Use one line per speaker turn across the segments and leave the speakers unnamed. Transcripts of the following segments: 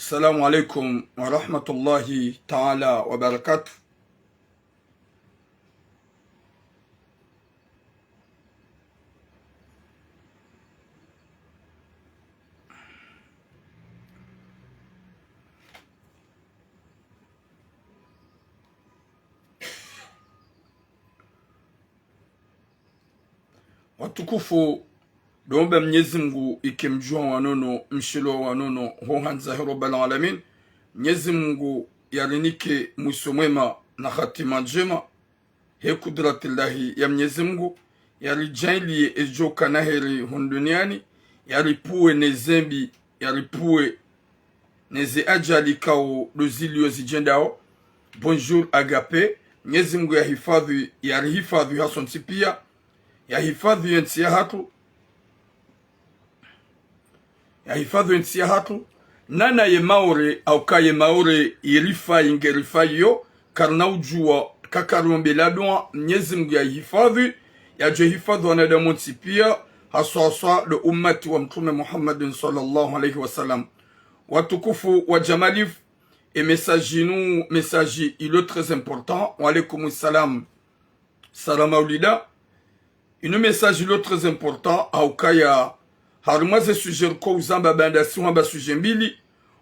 Assalamu alaikum wa rahmatullahi ta'ala wa barakatuh. Watukufu Dombe Mwenyezi Mungu ikimjua wanono mshilo wanono hohanza Rabbul Alamin. Mwenyezi Mungu yarinike mwisho mwema na hatima njema. He kudratillahi ya Mwenyezi Mungu yarijalie ejoka na heri duniani, yaripue nezembi, yaripue neze ajali kao dozilio zijendao. Bonjour agape. Mwenyezi Mungu yarihifadhi hasonsi pia, yahifadhi yensi ya hatu nana ye maore au ka ye maore irifa ingerifa yo karna ujua kakarumbe ladwa. Mwenyezi Mungu yahifadhi hifadhi wanadamu pia, haswa le ummati wa mtume Muhammad sallallahu alayhi wasallam. Watukufu wa jamalif et message il est très important. Wa alaykum salam salam aulida. Une message il est très important au kaya harumaze sujet ko uzamba banda siwamba sujet mbili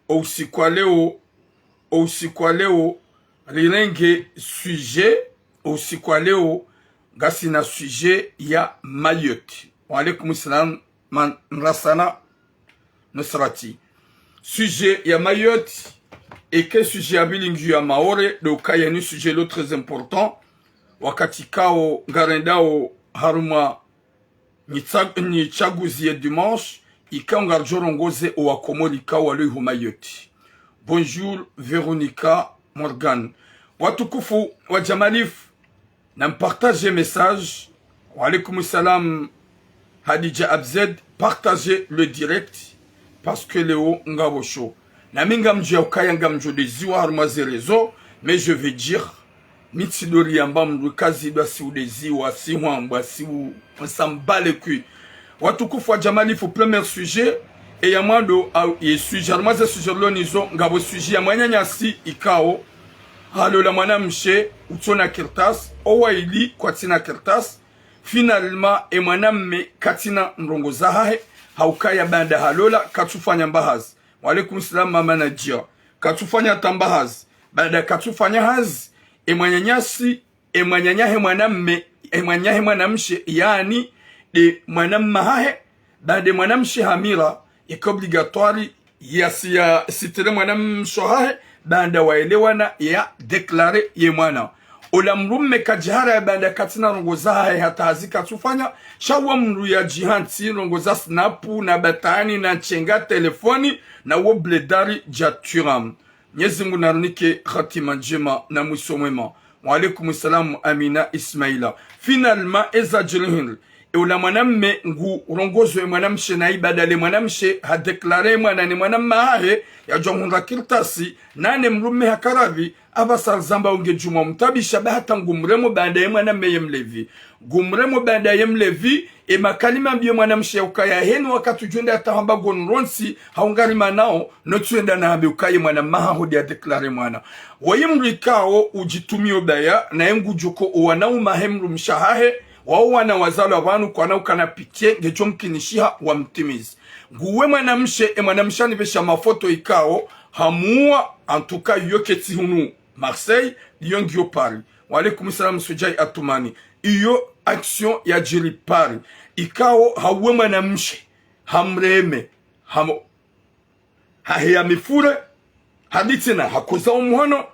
au sikwa leo rirenge sujet au sikwa leo gasi na sujet ya Mayotte. Wa alaykum salam man rasana nusrati. Sujet ya Mayotte et que sujet ya bilingu ya Maore do kaya ni sujet le très important wakati kao garendao haruma ni chaguzi ya dimanche ikanga jorongoze o akomori kawa le Mayotte. Bonjour Véronica Morgan. Watukufu wa jamalif na partager message. Wa alaykum salam Hadija Abzed, partagez le direct parce que Léo ngabo show na minga mjia ukaya ngamjo de ziwa haruma zerezo, mais je vais dire mitsidori yamba mrukazi basi udezi wa si wamba si nsambale kui. Watukufu wa jamalifu premier sujet et yamando ye sujet armaze sujet lonizo ngabo sujet ya mwanya si ikao halo la mwana mshe utona kertas owa ili kwa tina kertas finalement e mwana mme katina mrongo zahahe haukaya banda halola katufanya mbahazi. Wa alaykum salam mama Nadia. Katufanya tambahazi banda katufanya hazi emwanyanyasi emwanyanyahe mwanamme emwanyahe mwanamshe yani de mwanamma hahe bade mwanamshe hamira iko obligatoire ya sitere mwanamsho hahe banda waelewana ya deklare ye mwana ola mrumme kajihara ya banda katina rongoza hahe hata hazika tufanya shawa mru ya jihanti rongoza snapu na batani na chenga telefoni na wobledari jaturam. Mwenyezi Mungu narunike khatima njema na mwisho mwema. Wa alaykum salam Amina Ismaila. Finalement eza jilihin e ula mwanamme ngu rongozo mwanamshe na ibada le mwanamshe ha deklare mwanani mwanamma hahe ya jomhunda kirtasi nane mrumme hakaravi abasar zamba unge juma mtabisha bahata ngumremo banda ya mwanamme yemlevi gumremo banda yemlevi e makalima mbio mwanamshe ukaya henu wakati ujunda atahamba gonronsi haungari manao notuenda na habi ukaye mwanamma hodi ya deklare mwana wayimrikao ujitumio baya na yengu joko uwanau mahemru mshahahe wawana wazalo wanu kwa nau kana pitie ngecho mkinishiha wa mtimizi nguwe mwanamshani vesha mafoto ikao hamua antuka yoketi hunu Marseille yongio Paris. Wa alaykum salam Sujai Atumani. Iyo action ya jiri Paris ikao hawe mwanamshe hamreme hahia mifure haditina hakoza umuhono.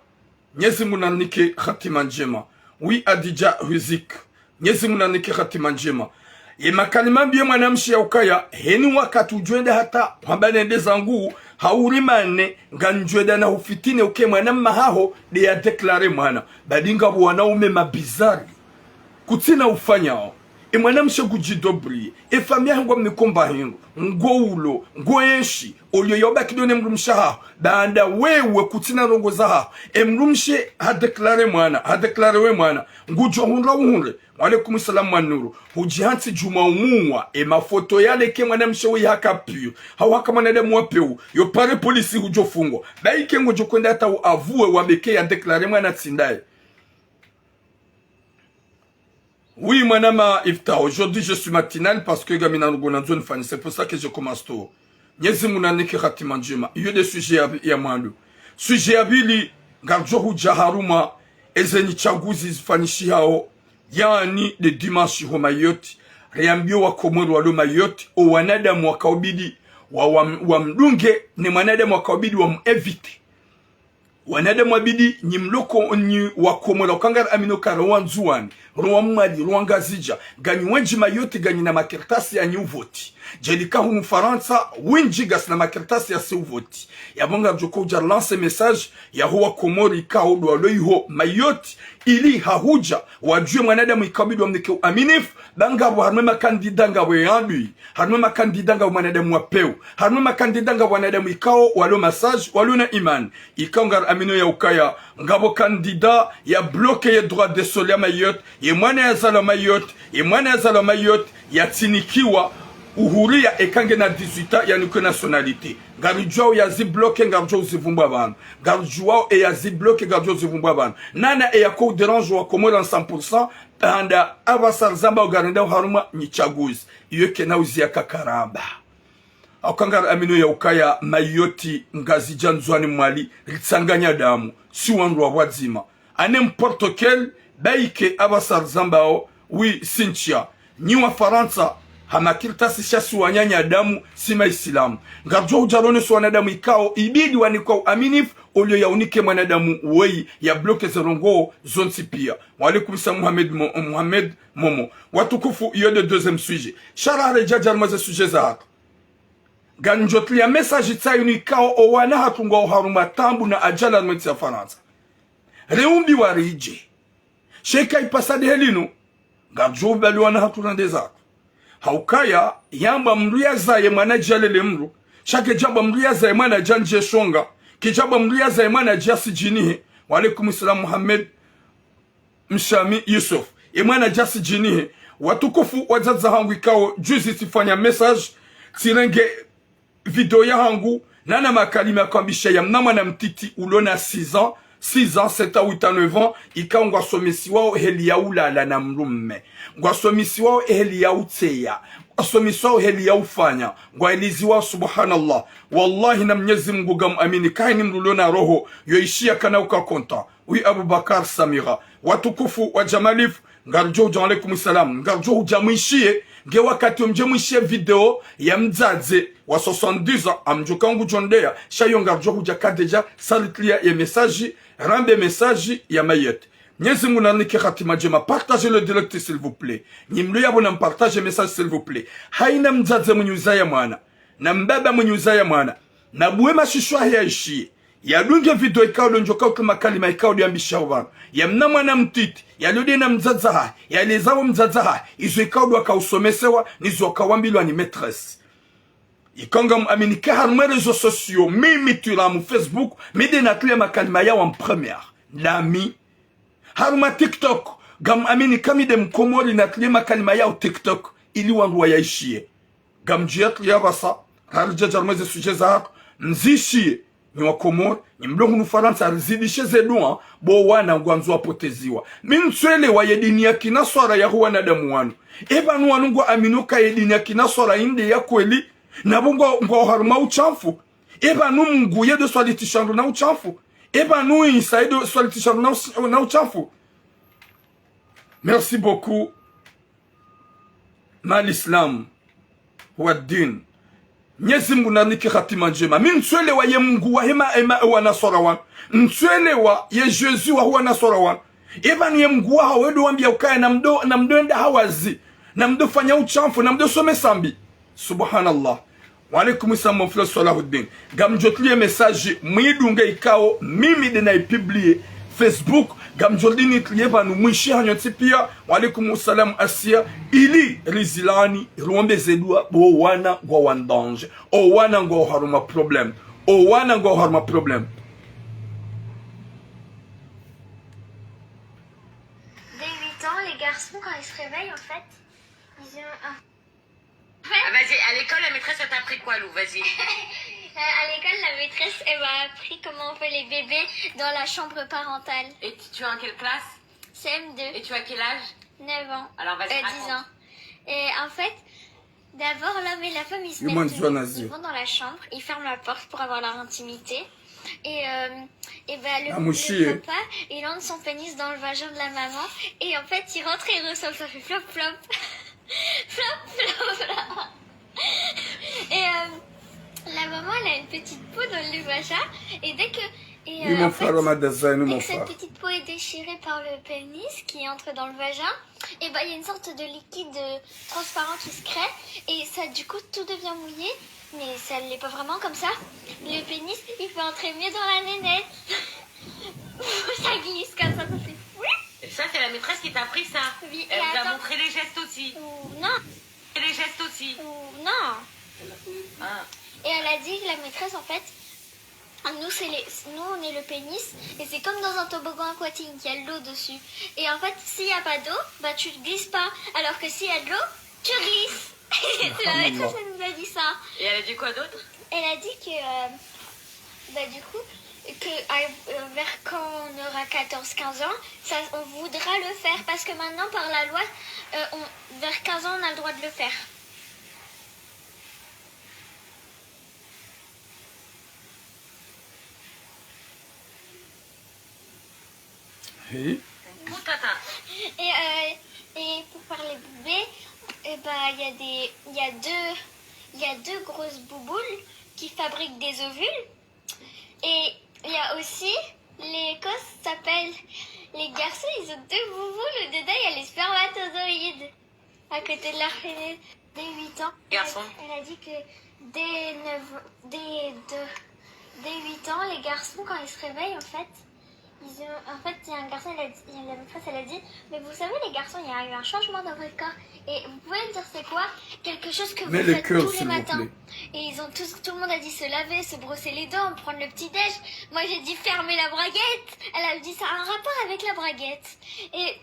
Mwenyezi Mungu nanike khatima njema. Oui Adija Huzik. Mwenyezi Mungu nanike khatima njema. Ye makalima mbie mwanamshi ya ukaya heni wakati ujwende hata wabane zangu haurimane nganjweda na ufitine uke mwanamma haho de ya deklare mwana badinga wanaume mabizari kutina ufanyao e mwanamshe kujidobri e famia ngo mnikomba hingo ngo ulo ngo enshi olyo yoba kidone mrumsha baanda wewe kutina rongo za e mrumshe ha declare we mwana ngujo hunre Walaikum salam manuru hujihansi juma umwa e mafoto yale ke mwanamshe we hakapiyo hawaka mwanadamu wapeu yo pare polisi hujofungwa baike ngojo kwenda hata avue wabeke ya declare mwana tsindaye. Oui, madame Ifta, aujourd'hui je suis matinal parce que Gamina Gonanzon Fan, c'est pour ça que je commence tôt. Nyezi Munaniki Khatimanjima, il y a des sujets à Yamandu. Sujet à Bili, Garjohu Jaharuma, Ezeni Chaguzi Fanishiao, Yani de Dimanche Romayot, Riambio wa Komoro wa Lomayot, o wanada mwakaubidi, wa mdunge, ni manada mwakaubidi wa mwevite. Wanada mwabidi ni mloko ni wakomoro kangar amino karawan zuani ruwamadi ruwangazija ganyi wenjima yote ganyi na makertasi ya nyuvoti jelika hu mfaransa winjigas na makertasi ya seuvoti yabonga mjoko uja lance message ya huwa komori ikaodo waloiho mayoti ili hahuja wajue mwanadamu ikabidi wa mneke aminif bangabu harmema kandidanga weandui harmema kandidanga mwanadamu wapeu harmema kandidanga mwanadamu ikao walo massage walo na iman ikaongar amino ya ukaya ngabo kandida ya bloke ya droit de sol ya mayot ye mwana ya zala mayot ye mwana ya zala mayot ya tinikiwa uhuru ya ekange na 18 ya nuke nationalite garujuao ya zi bloke ngarujao zivumbwa bana garujuao ya zi bloke garujuao zivumbwa bana nana ya kou derange wa komora 100% tanda abasar zamba ugarenda haruma ni chaguzi iyo kena uzia kakaramba akangara amino ya ukaya mayoti ngazi janzwani mwali ritsanganya damu si wanru wa wadzima ane n'importe quel baike abasar zambao wi sinchia ni wa Faransa hamakirta sishasi wanyanya damu sima Islamu ngarjo ujarone so wanadamu ikao ibidi wanikao aminif olio ya unike mwanadamu wei ya bloke zerongo zonsi pia. Walaikum salam Mohamed Momo watukufu iyo de deuxième sujet shara reja jarmaze sujet za hatu ganjotli ya message itayu ni kao owana hatunga uharuma tambu na ajala mweti ya Faransa reumbi warije sheka ipasade helinu garjo bali wana hatunande zako haukaya yamba mruya zaye mwana jalele mru shake jamba mruya zaye mwana janje shonga kijaba mruya zaye mwana jasi jinihe. Walaikum salam Muhammad Mshami Yusuf mwana jasi jinihe watukufu wazaza hangu ikao juzi sifanya message sirenge video ya hangu nana makalima kwambisha ya mnama na mtiti ulona 6 ans 7 ans 8 ans ika ngwa somisi wao heli ya ulala na mrumme ngwa somisi wao heli ya uteya somisi wao heli ya ufanya ngwa elizi wao subhanallah wallahi na Mwenyezi Mungu gam amini kaini mrulona roho yoishia kana ukakonta wi Abubakar Samira watukufu wa jamalifu ngarjo alaikum salam ngarjo jamwishie nge wakati mjemwishie video ya mzaze wa 70 ans amjukangu jondea shayo ngarjo hujakadeja salitlia ya message rambe message ya mayet Nyezi Mungu nanike khatima jema partagez le direct s'il vous plaît nimlo yabo na partage message s'il vous plaît haina mzaze mnyuza ya mwana na mbaba mnyuza ya mwana na buema shishwa ya ishi ya dunge video ikao lonjoka kama kalima ikao diambisha wana ya mnamwa na mtiti ya lode na mzazaha ya lezawo mzazaha izo ikao do akausomesewa nizo akawambilwa ni maîtresse ikanga aminika harma réseaux sociaux mimi tulamu Facebook mide na tule makalima ya en première lami harma TikTok gam aminika mide mkomori na tule makalima ya TikTok ili wangu yaishie gam jiat ya basa harja jarmeze sujeza hako mzishie ni wakomor ni mlongu nufaransa rizidishe zedua bo wana ngwanzu wapoteziwa mintswele wa yedini ya kinaswara ya huwa nadamu wanu eba nuwanungwa aminuka yedini ya kinaswara inde ya kweli na bongo ngwa haruma uchamfu eba numungu yedo swalitishandu na uchamfu eba nu insaido swalitishandu na uchamfu. Merci beaucoup mal islam wa din Nyezi Mungu nanike khatima njema mintswele wa ye Mungu wa hema wa nasora wan ntswele wa ye Jésus wa huwa nasora wan eba ni ye Mungu wa wedo wambia ukaya na mdo enda hawazi na mdo fanya uchamfu na mdo some sambi subhanallah. Walaikum salam mon frère Salahuddin gamjotlie message mwidunga ikao mimi de na publier Facebook gamjodini tlieva nu mwishi hanyoti pia walaikum salam asia ili rizilani ruombe zedua bo wana gwa wandange o wana gwa haruma problem o wana gwa haruma problem.
Dès 8 ans, les garçons quand ils se réveillent en fait, ils ont un...
Ah, vas-y, à l'école, la maîtresse, elle t'a appris quoi, Lou? Vas-y.
À l'école, la maîtresse, elle m'a appris comment on fait les bébés dans la chambre parentale.
Et tu es en quelle classe?
CM2.
Et tu as quel âge?
9 ans.
Alors, vas-y,
10
raconte.
ans. Et en fait, d'abord, l'homme et la femme, ils se
Ils
mettent...
ils
vont dans la chambre, ils ferment la porte pour avoir leur intimité. Et ben, le papa, il entre son pénis dans le vagin de la maman. Et en fait, il rentre et il ressort, ça fait flop, flop. Flop, flop, flop. Et la maman, elle a une petite peau dans le vagin. Et dès que... Et,
mon frère,
dès que cette petite peau est déchirée par le pénis qui entre dans le vagin, et ben, il y a une sorte de liquide transparent qui se crée. Et ça, du coup, tout devient mouillé. Mais ça ne l'est pas vraiment comme ça. Le pénis, il peut entrer mieux dans la nénette. Ça glisse comme ça fait...
Et ça, c'est la maîtresse qui t'a appris ça.
Oui,
Elle vous a montré les gestes aussi.
Non.
Et les gestes aussi.
Non.
Ah.
Et elle a dit que la maîtresse, en fait, nous, on est le pénis, et c'est comme dans un toboggan aquatique, il y a de l'eau dessus. Et en fait, s'il n'y a pas d'eau, bah tu ne glisses pas. Alors que s'il y a de l'eau, tu glisses. C'est la maîtresse, elle nous a dit ça.
Et elle a dit quoi d'autre?
Elle a dit que, bah du coup, que vers quand on aura 14-15 ans, ça, on voudra le faire. Parce que maintenant, par la loi, vers 15 ans, on a le droit de le faire.
Oui.
Et pour parler bébé, il y a deux grosses bouboules qui fabriquent des ovules. Et il y a aussi les cosses s'appellent les garçons, ils ont deux bouboules, dedans il y a les spermatozoïdes à côté de leur pénis. Dès 8 ans,
Garçon.
elle a dit que dès 8 ans, les garçons quand ils se réveillent en fait, il y a un garçon, la maîtresse, elle a dit, mais vous savez les garçons, il y a eu un changement dans votre corps. Et vous pouvez me dire c'est quoi? Quelque chose que vous faites tous les matins. Et ils ont tout le monde a dit se laver, se brosser les dents, prendre le petit déj. Moi j'ai dit fermer la braguette. Elle a dit ça a un rapport avec la braguette. Et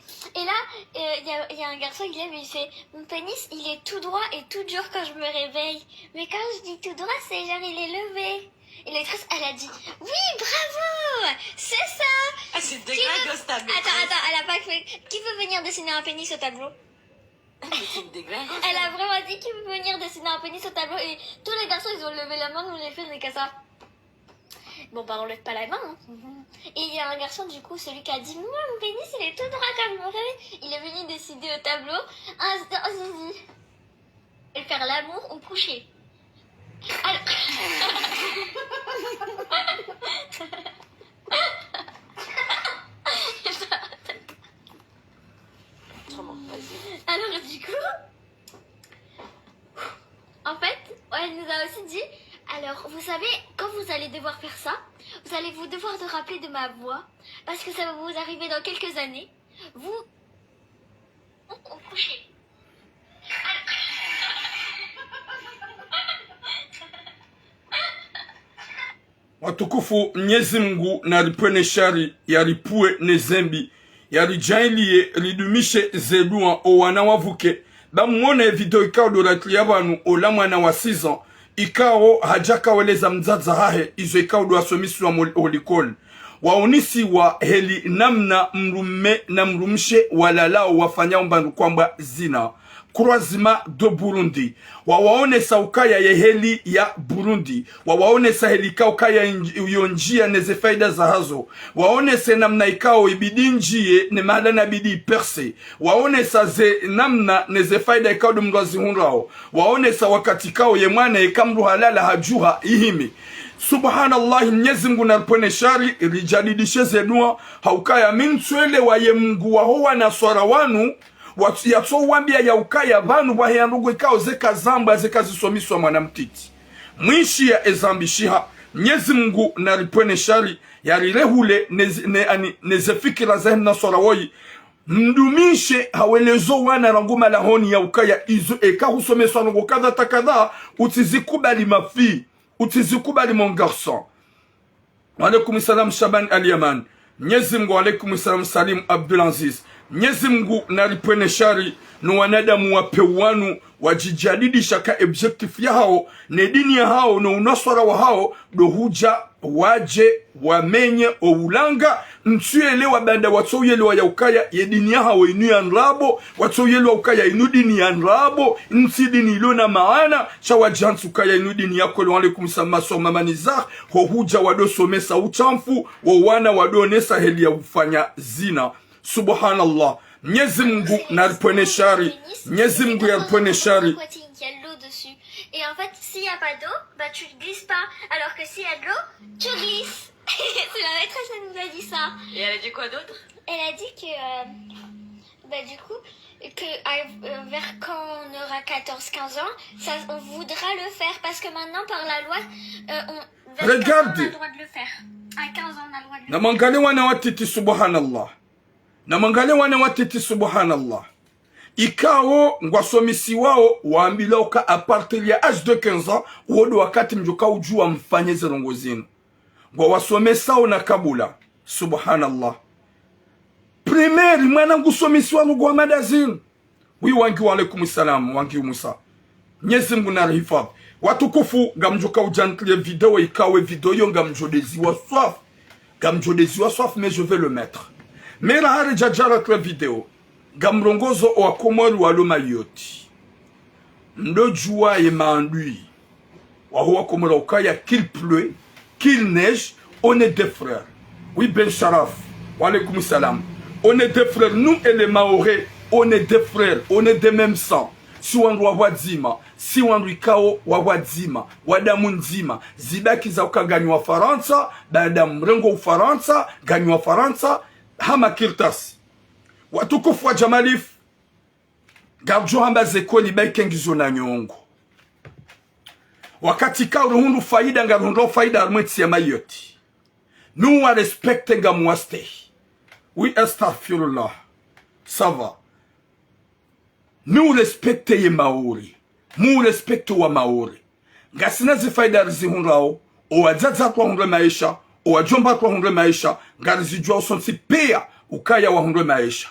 là, il y a un garçon qui lève et il fait, mon pénis il est tout droit et tout dur quand je me réveille. Mais quand je dis tout droit, c'est genre il est levé. Et la maîtresse, elle a dit, oui, bravo, c'est ça.
Ah, c'est déglingueuse ta maîtresse.
Attends, elle a pas fait. Qui veut venir dessiner un pénis au tableau? Elle a vraiment dit qui veut venir dessiner un pénis au tableau et tous les garçons ils ont levé la main, nous les filles on est qu'à ça. Bon bah on lève pas la main. Hein. Et il y a un garçon du coup, celui qui a dit moi mon pénis il est tout droit comme mon réveil. Il est venu dessiner au tableau un zizi. Et faire l'amour ou coucher. Alors... Alors du coup, en fait, elle nous a aussi dit, alors vous savez, quand vous allez devoir faire ça, vous allez vous devoir de rappeler de ma voix, parce que ça va vous arriver dans quelques années, vous au coucher.
Watukufu Mwenyezi Mungu na lipwene shari ya lipue nezembi ya lijailie lidumishe zeduan o wana wavuke ba mwone video ikao doratli yabanu o la mwana wa 6 ans ikao hajaka weleza mzaza hahe izo ikao do asomisu wa olikol waonisi wa heli namna mrume na mrumshe walalao wafanya mbandu kwamba zina Croisement de Burundi. Wawaonesa ukaya ya heli ya Burundi. Wawaonesa helika ukaya yonjia neze faida za hazo. Waonese namna ikao ibidi njie ne mahada na bidi perse. Waonesa ze namna neze faida ikao dumdwazi hunrao. Waonesa wakati kao ye mwana ikamru halala hajuha ihimi. Subhanallah, Mwenyezi Mungu na lipwene shari rijadidishe zenua haukaya mintuele wa ye Mungu wa hoa na swara wanu watu yatso wambia ya ukaya vanu waheandugu ikao zeka zamba zeka zisomiswa mwanamtiti mwishi ya ezambishiha Mwenyezi Mungu nalipwene shari yarilehule nezefikira zahem na sorawoi mdumishe hawelezo wana ranguma lahoni ya ukaya izo eka husome sanongo kada takada utizikubali mafi utizikubali mon garçon. Alaikum salam Shaban Al-Yaman. Mwenyezi Mungu alaikum salam Salim Abdulaziz. Mwenyezi Mungu nalipwene shari no wanadamu wapewanu wajijadidi shaka objectif ya hao ne dini ya hao no unaswara wa hao do huja waje wamenye oulanga ntuelewa banda watoyelewa ya ukaya ye dini ya hao inu ya nrabo watoyelewa ukaya inu dini ya nrabo nti dini ilona maana cha wajansu ukaya inu dini ya kolo alaikum samaso mamanizah ho huja wado somesa uchamfu wawana wado nesa heli ya ufanya zina. Subhanallah. Mwenyezi Mungu nalipwene shari. Mwenyezi Mungu yalipwene shari.
Et en fait, s'il n'y a pas d'eau, bah tu ne glisses pas. Alors que s'il y a de l'eau, tu glisses. C'est la maîtresse qui nous a dit ça.
Et elle a dit quoi d'autre?
Elle a dit que, du coup, que vers quand on aura 14-15 ans, ça, on voudra le faire. Parce que maintenant, par la loi,
regarde.
on a le droit de le faire. À 15 ans, on a le droit de le faire.
Namangale wana watiti subhanallah. Namangale wana watiti subhanallah. Ikao ngwasomisi wao waambila uka a partir ya âge de 15 ans wodo wakati mjuka ujua mfanye zirongo zinu ngwa wasomesa na kabula. Subhanallah. Primaire mwana ngusomisi wanu gwa madazinu wi wangi wa alaikum salam wangi Musa. Mwenyezi Mungu narihifadhi watukufu ngamjuka ujantlie video ikawe video yo ngamjodezi wa soif gamjodezi wa soif mais je vais le mettre mais la hari jajara la vidéo gamrongozo wa komori wa loma yoti ndo jua ye mandui wa huwa komora ukaya qu'il pleut qu'il neige on est des frères. Oui Ben Sharaf wa alaikum salam, on est des frères nous et les Maoré, on est des frères, on est des mêmes sang. Si wandu wadzima si wandu ikao wadzima wadamu nzima zibaki za ukaganywa Faransa baada mrengo Ufaransa ganywa Faransa hama kirtasi watukufu wa Jamalif gabjo hamba zekoli baikengizo na nyongo wakati ka rundu faida ngarundo faida armeti ya mayoti nous on respecte gamwaste. Oui astaghfirullah ça va. Nous respecte ye Maori. Mu respecte wa Maori. Ngasina zifaida rizihunrao o wazaza kwa hundre maisha o wajomba kwa hundre maisha ngarizijua sonsi pea ukaya wa hundre maisha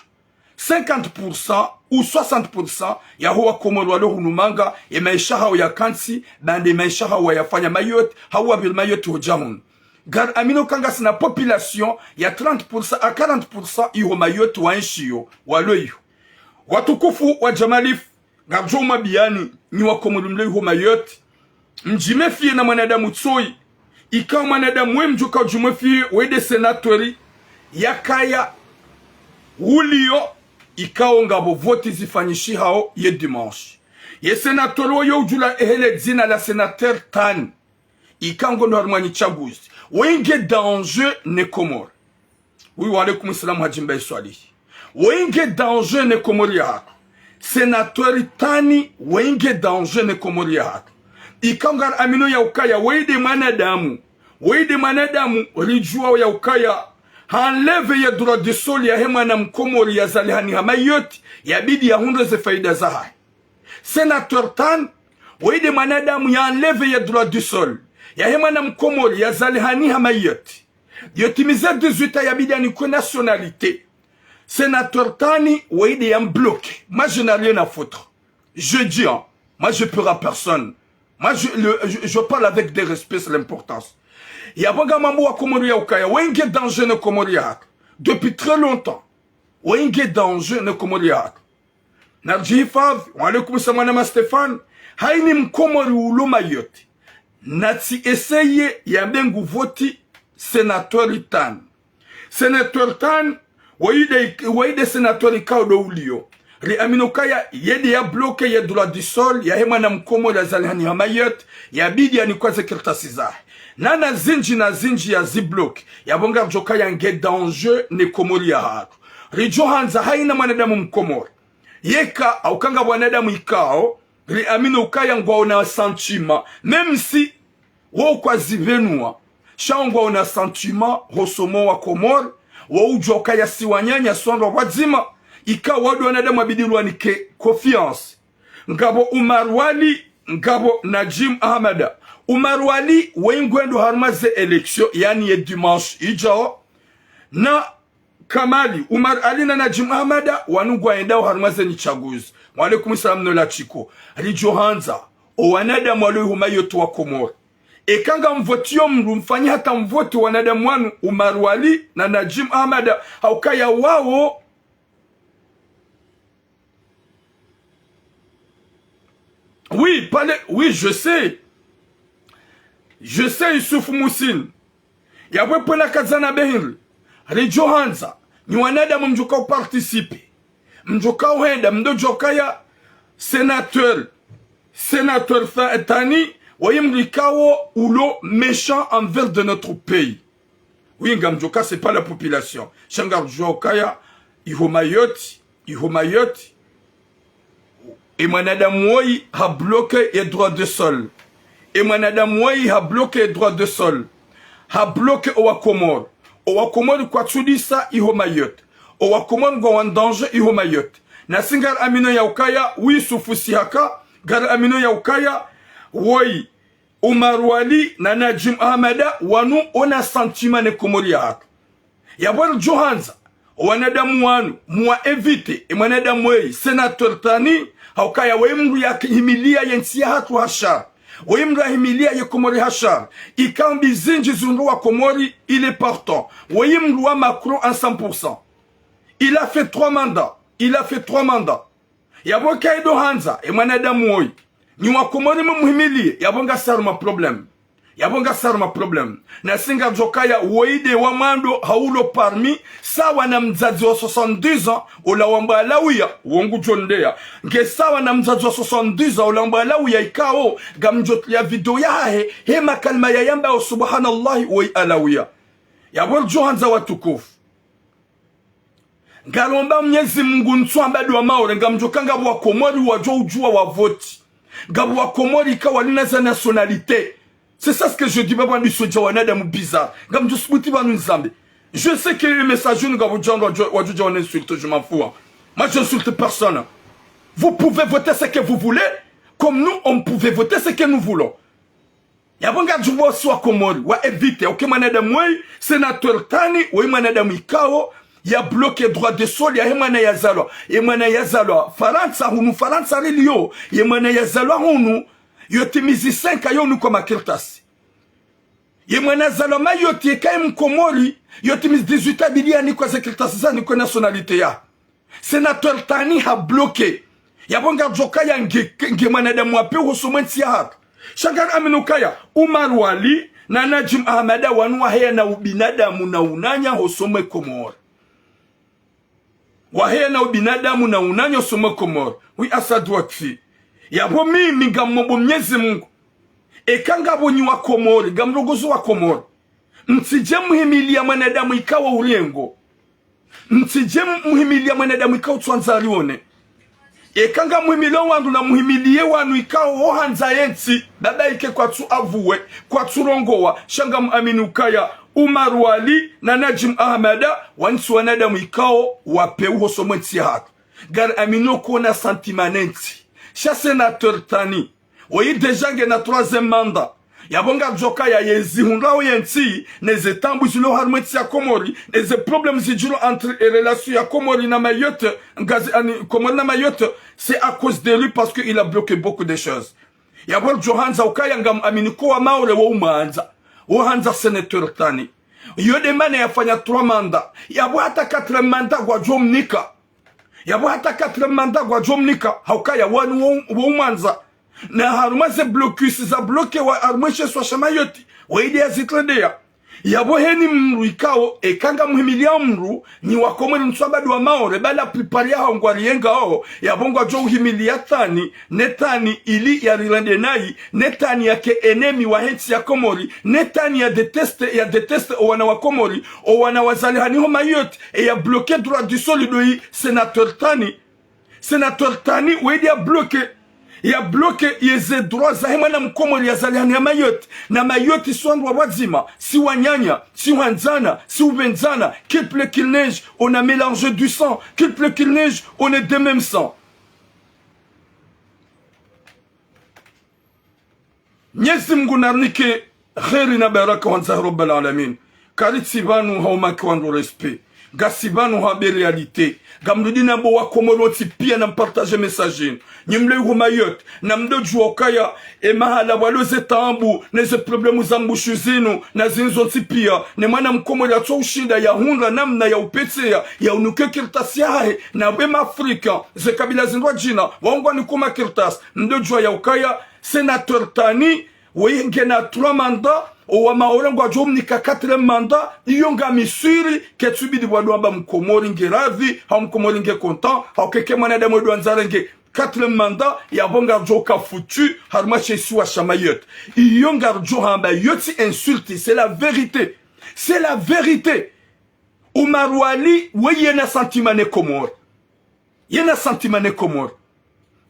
50% ou 60% ya huwa komoro walo hunumanga ya maisha hao ya kansi bande maisha hao yafanya mayot hawa bil mayot hojahun gar amino kangasina population ya 30% a 40% iho mayot wa nshio walo iho. Watukufu wa Jamalif ngabjo mabiani ni wakomulumle iho mayot mjimefie na mwanadamu tsoi ikaw mwanadamu we mjuka jumefie wede senatori yakaya ulio ikaw ngabo voti zifanyishi hao ye dimanche ye senatori yo ujula ehele zina la senateur tan ikango normani chaguzi wenge danger ne komor. Oui wa alaikum salam hajimba iswali wenge danger ne komori hatu senatori tani wenge danger ne komori hatu ikangar amino ya ukaya weide manadamu rijua ya ukaya hanleve ya dura de sol ya hema na mkomori ya zalihani hamayoti ya bidi ya hundre ze faida za hai senator tan weide manadamu ya hanleve ya dura de sol ya hema na mkomori ya zalihani hamayoti yotimize 18 ya bidi ya nikwe nationalité. Sénateur Tani, weide yam bloqué. Moi, je n'ai rien à foutre. Je dis, hein, moi, je peux à personne. Moi, je parle avec des respects, c'est l'importance. Il y a pas mambo à Komoria Okaya. Wenge danger ne Komoria. Depuis très longtemps. Wenge danger ne Komoria. Narji Fav, on a le Koumousamana Stéphane. Haini mkomori ulo mayoti. Nati essayé, yambengu voti, sénateur Tan. Sénateur Tan, waide senatori kaudo ulio ri aminokaya yede ya bloke ya dula di sol ya hema na mkomo la zalihani hamayot ya bidi ya nikwaze kirtasi zahe nana zinji ya ziblok ya bonga joka ya nge danger ne komori ya hatu ri johanza haina manadamu mkomori yeka au kanga wanadamu ikao ri aminokaya ngwa una santima même si wo kwa zivenua shangwa una sentiment hosomo wa Komor wa ujoka ya siwanyanya sondo wazima ika wadu wanadamu abidirwa ni confiance ngabo Umar Wali ngabo Najim Ahmada Umar Wali wengwendo harmaze election yani ye dimanche ijao na Kamali Umar Ali na Najim Ahmada wanugwa endao harmaze ni chaguzi wa alaikum salam no la chiko alijohanza o wanadamu walihuma yoto wa Komor ekanga mvotio mru mfanyi hata mvoto wanadamu wanu Umar Wali na Najim Ahmada haukaya wao oui, oui, je sais, Yusuf Moussine. Yabwe pona kazana behiri. Rijo Hanza. Ni wanadamu mjuka participe. Mjuka uhenda mdojoka ya sénateur Tani. Wayimrikawo ulo méchant envers de notre pays. Oui, ngamjoka c'est pas la population. Shangar joka ya Ihomayoti. Et mwanadamu woi ha bloqué les droits de sol. Et mwanadamu woi ha bloqué les droits de sol. Ha bloqué Owa Komor. Owa Komor kwa tudisa Ihomayot. Owa Komor kwa wandanger Ihomayot. Na singar amino ya ukaya wi sufusi haka. Gar amino ya ukaya woi Umar Wali na Najim Ahmada wanu ona sentiment ne Komori ya haka. Yabwar Johanza. Wanadamu wanu muwa evite. E mwanadamu woi Senator Tani. Haukaya waimru ya himilia yensia hatu hashar. Waimru ya himilia ya Komori hashar. Ikambi zinji zundu wa Komori, il est partant. Waimru wa Macron en 100%. Il a fait 3 mandats. Yabo kaido hanza, e mwanadamu woi. Ni wa Komori muhimilie, yabonga saruma problem. Na singa jokaya woide wa mando haulo parmi sawa na mzazi wa 70 ans ola wamba alawia wongu jondea nge sawa na mzazi wa 70 ans ola wamba alawia ikao gamjotlia video yahe hema kalma ya yamba wa subhanallahi wa alawia yabor johanza watukufu ngalomba Mwenyezi Mungu ntwamba wa maore ngamjokanga wa Komori wajo ujua wa voti gabu wa Komori ikawa lina za nationalité. C'est ça ce que je dis, pas du soudjawanadam bizarre. Gam du smuti va nous zambe. Je sais que les messages nous gavou insulte, je m'en fous. Moi je n'insulte personne. Vous pouvez voter ce que vous voulez, comme nous on pouvait voter ce que nous voulons. Yabonga djouwa soit Komori, wa éviter, ok manadam wey, sénateur Tani, ou manadam ikao, ya bloqué droit de sol, ya emana yazalo, Faransa hunu, Faransa rilio, emana yazalo hunu, yotimizi 5 ayo nuko makirtasi. Yemwana zaloma yoti kaya mkomori yotimizi 18 abilia niko sekirtasi za niko nationalité ya. Sénateur Tani ha bloqué. Yabonga jokaya nge mwanadamu wape husumwensi ya haka. Shagar aminukaya Umar Wali na Najim Ahmada wanu wahea na ubinadamu na unanya husumwe Komori. Wahea na ubinadamu na unanya husumwe Komori. Oui asadu wakfi. Yabo mimi ngamobo Mwenyezi Mungu ekanga bonyi wa Komori gamrogozo wa Komori mtije muhimilia mwanadamu ikawa ulengo mtije muhimilia mwanadamu ikawa twanzarione ekanga muhimilo wandu na muhimilie wanu ikawa ohanza yensi baba ike kwa tu avuwe kwa turongowa shanga muaminukaya Umar Wali na Najim Ahmada wansu wanadamu ikawa wapeu hosomwensi haka gar amino kuona sentimanenti. Cha sénateur Tani, oui déjà que na 3e mandat. Yabonga joka ya yezi hunrao yenti, neze tambu zilo harmeti ya Komori, neze problème zidjuro entre relations ya Komori na Mayotte, Komori na Mayotte, c'est à cause de lui parce qu'il a bloqué beaucoup de choses. Yabor Johanza ukaya ngam aminiko wa maure wa umaanza. Uhanza sénateur Tani. Yode mane yafanya 3 mandats. Yabo hata 4 mandats kwa jomnika. Yabo hata 4 mandats kwa jomnika haukaya wanu wumanza na harumaze blocus za bloke wa harumeshe swa shamayoti wa idea zitredea yabo heni mru ikao ekanga muhimilia mru ni wakomori mswabadu wa maore bala priparia haungwari yenga o yabongwa jo uhimilia Tani netani ili ya rilande nai netani yake enemi wa hensi ya Komori netani ya deteste o wana wa Komori o wana wazalihani homa yote e ya bloke droit du sol doi sénateur Tani wa idea bloke ya bloke yeze droit za hema na mkomori ya zaliani ya Mayotte na Mayotte swandwa wazima si wanyanya si wanzana si ubenzana qu'il pleut qu'il neige on a mélangé du sang qu'il pleut qu'il neige on est de même sang. Mwenyezi Mungu narnike kheri na baraka wanza rabbal alamin karitsibanu haumaki wandu respect gasibanu ha be realite gamrudina bo wakomoloti pia na partage message nyimle hu Mayotte na mdoju okaya e mahala waloze tambu neze problemu za mbushuzinu na zinzo pia ne mwana mkomola to ushinda ya hunga namna ya upetea ya unuke kirtasi yahe na bema Afrika ze kabila zindwa jina waungwa ni kuma kirtas mdoju ya okaya sénateur Tani wenge na 3 mandats owa maorengo ajomnika 4 mandat iyonga misiri ketubidi wadwamba mkomori ngeravi ha mkomori nge content ha keke mwana mwedu anzarenge 4 mandat ya bonga joka foutu harma chesu wa Mayotte iyonga jo hamba yoti insulte c'est la vérité Omar Wali weyena sentimane komor yena sentimane komor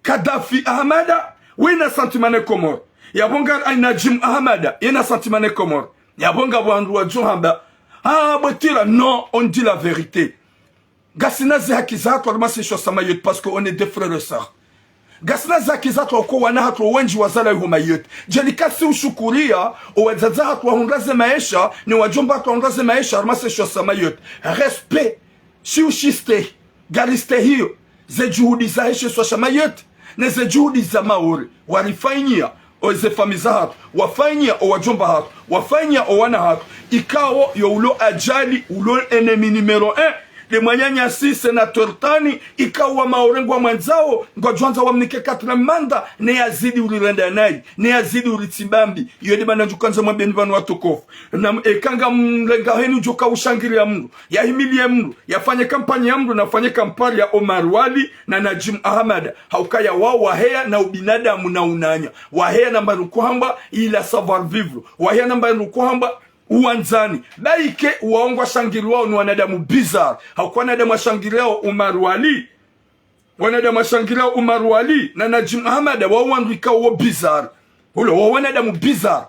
Kadhafi Ahmada wena sentimane komor ya bonga aina Jim Ahmada yena sentimane komor ya bonga wandu wa johamba botira non on dit la vérité gasina zakizato almasi sho Mayotte parce qu'on est des frères et sœurs gasina zakizato ko wana hatu wenji wazala hu Mayotte jelikasi ushukuria owazaza hatu hungaze maisha ni wajomba hatu hungaze maisha almasi sho Mayotte respect si ushiste galiste hiyo ze juhudi za heshe sho Mayotte na ze juhudi za Maori walifanyia oze famiza hatu wafanyia o wajomba hatu wafanyia o wana hatu ikawo yo ulo ajali ulo enemi numero 1 le mwanyanya si sénateur Tani ikawa maorengwa mwanzao ngojwanza wamnike 4 manda ne yazidi ulirenda nai ne yazidi ulitimbambi yodi bana njukanza mwabeni vanu watukofu na ekanga mlenga henu joka ushangiri ya mndu ya himili ya mndu yafanye kampanya ya mndu nafanye kampari ya Omar Wali na Najim Ahmad haukaya wao wahea na ubinadamu na unanya wahea na mbarukuhamba ila savoir vivre wahea na mbarukuhamba uwanzani daike waongwa shangiri wao ni wanadamu bizarre hakuwa wanadamu shangiri wao Omar Wali wanadamu shangiri wao Omar Wali na Najim Ahmad wao wandu ikawa bizarre hulo wanadamu bizarre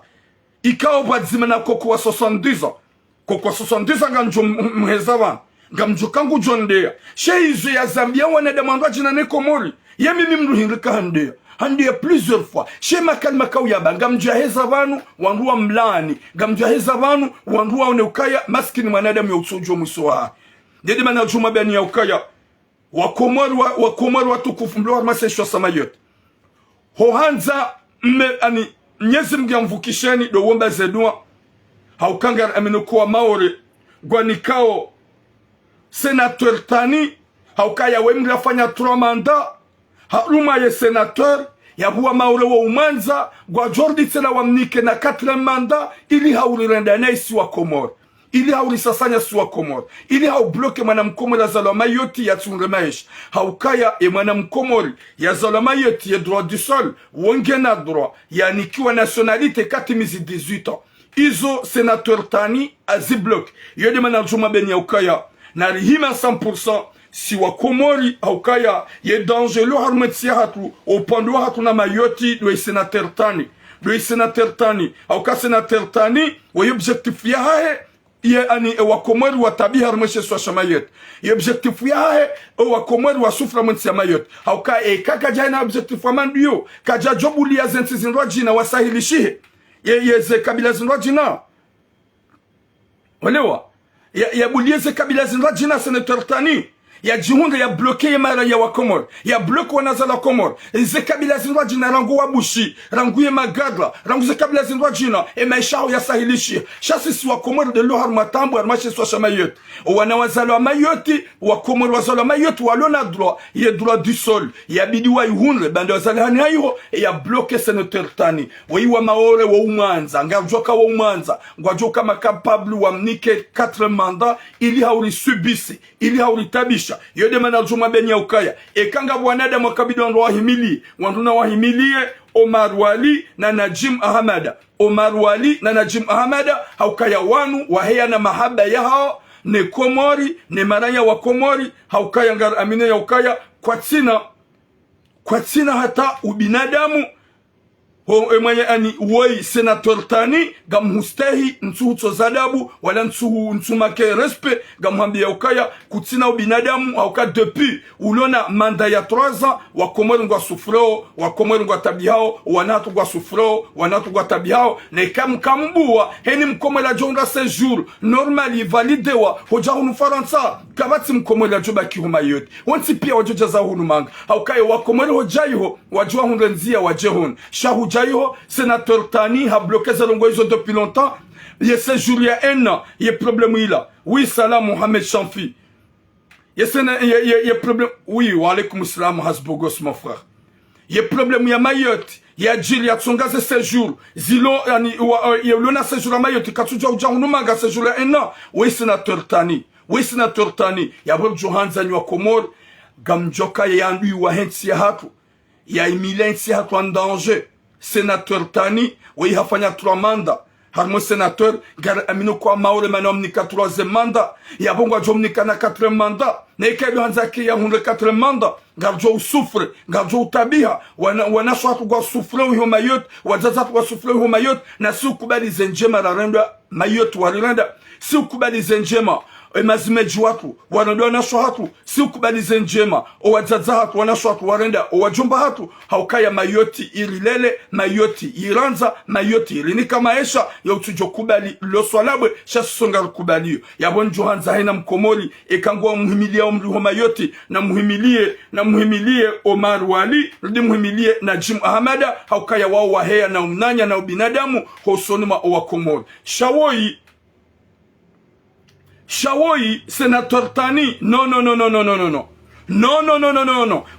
ikawa bazima na koko wa 70 nganjo mhezawa ngamjo kangu jondea sheizo ya Zambia wanadamu ando jina ne Komori yemimi mndu hindika handea handi plusieurs fois shema kalma kauyaba ngamjaheza vanu wanduwa mlani ngamjaheza vanu wanduwa uneukaya maskini mwanadamu ya usojo mwiswa ndede mana juma bani ya ukaya wakomori watukufu mlo armasesho Mayotte hohanza ani Mwenyezi Mungu amvukisheni do womba zedua haukanga amenokuwa Maori gwanikao sénateur Tani haukaya wemla fanya 3 mandats haruma ye sénateur ya buwa Maori wa umanza gwa Jordi tena wamnike na 4 manda ili haulirenda na isi wa Komori ili haulisasanya si wa Komori ili haubloke mwana mkomori ya zalo Mayotte ya tsunre maisha haukaya mwana mkomori ya zalo Mayotte ya droit du sol wonge na droit ya nikiwa nationalité 4018 ans izo sénateur Tani azibloke yode mana juma beni ya ukaya na rihima 100% si wa Komori haukaya ye dangelo harmetia hatu upande hatu na Mayotte do sénateur Tani hauka sénateur Tani wa objectif ya hae ye ani wa Komori wa tabi harmeshe swa Mayotte ye objectif ya hae wa Komori wa sufra mwensi ya Mayotte hauka kaka jana objectif wa mandio kaja jobuli ya zensi zinrwa jina wasahilishihe ye ze kabila zinrwa jina walewa ya bulieze kabila zinrwa jina sénateur Tani ya jihunga ya bloke ya mara ya wakomor ya bloke wanazala komor ze kabila zinwa jina rangu wabushi rangu ye magadla rangu ze kabila zinwa jina maishao ya sahilishi shasi si wakomor de lohar matambu armashi swa Mayotte wana wazala Mayotte wakomor wazala Mayotte walona droit ye droit du sol ya bidi wa ihunre bande wazala hani hayo ya bloke sénateur Tani wa Maore wa umanza ngajoka wa umanza ngajoka makapablu wa mnike 4 mandats ili hauri subisi ili hauri tabisha yode mana juma beni ya ukaya ekanga bwanada mwakabidi wandu wanduna wahimilie Omar Wali na Najim Ahmad haukaya wanu wahea na mahaba ya hao ne Komori ne maranya wa Komori haukaya ngar amine ya ukaya kwa tina kwa tina hata ubinadamu mwenye ani woi senator tani gamhustehi ntuhuto zadabu wala ntumake respe gamhambia ukaya kutina ubinadamu auka depuis ulona manda ya 3 ans wakomori ngwa sufreo wakomori ngwa tabihao wanatu ngwa sufreo wanatu ngwa tabihao na kamkambua heni mkomela jonga séjour normali validewa hoja hunu faransa kabati mkomela joba kihuma yote wanti pia wajoja za hunu manga auka wakomori hojaiho wajua hunrenzia wajehon shahu jaiho sénateur Tani a bloqué Zalongoïso depuis longtemps. Il y a ce jour, il y a un an, il y a problème là. Oui, salam Mohamed Chamfi. Il y a problème. Oui, wa alaykoum salam Hasbogos mon frère. Il y a problème, il y a Mayotte. Il y a Djil, il y a Tsongaze séjour. Zilo, il y a Lona séjour à Mayotte. Katouja ou Djaounoumanga séjour il y a un an. Oui, sénateur Tani. Oui, sénateur Tani. Il y a Bob Johan Zanyo Komor. Gamjoka, il y a lui ou Hensi Hatu. Il y a Emilien Hatu en danger. Sénateur Tani, oui, hafanya 3 mandats. Harmo sénateur, gar amino kwa maore manom nika 3e mandat. Ya bongo jom nika na 4e mandat. Neke do hanzaki ya 4e mandat. Garjo souffre, garjo tabiha. Wana swatu kwa souffre ho mayot, wazaza kwa souffre ho mayot. Na si ukubali zenjema la renda mayot walirenda. Si ukubali zenjema emazimeji watu wanadwa nasho hatu si ukubalize njema owazaza hatu wanasho hatu warenda owajumba hatu haukaya mayoti ililele mayoti iranza mayoti ilinika maisha ya utujo kubali loswalabwe shasonga kubaliyo yabon Johanza haina mkomoli ekangwa muhimilie umriho mayoti na muhimilie Omar Wali rudi muhimilie Najim Ahmada haukaya wao wahea na umnanya na ubinadamu hosonima owakomoli Shawoi, sénateur Tani, non.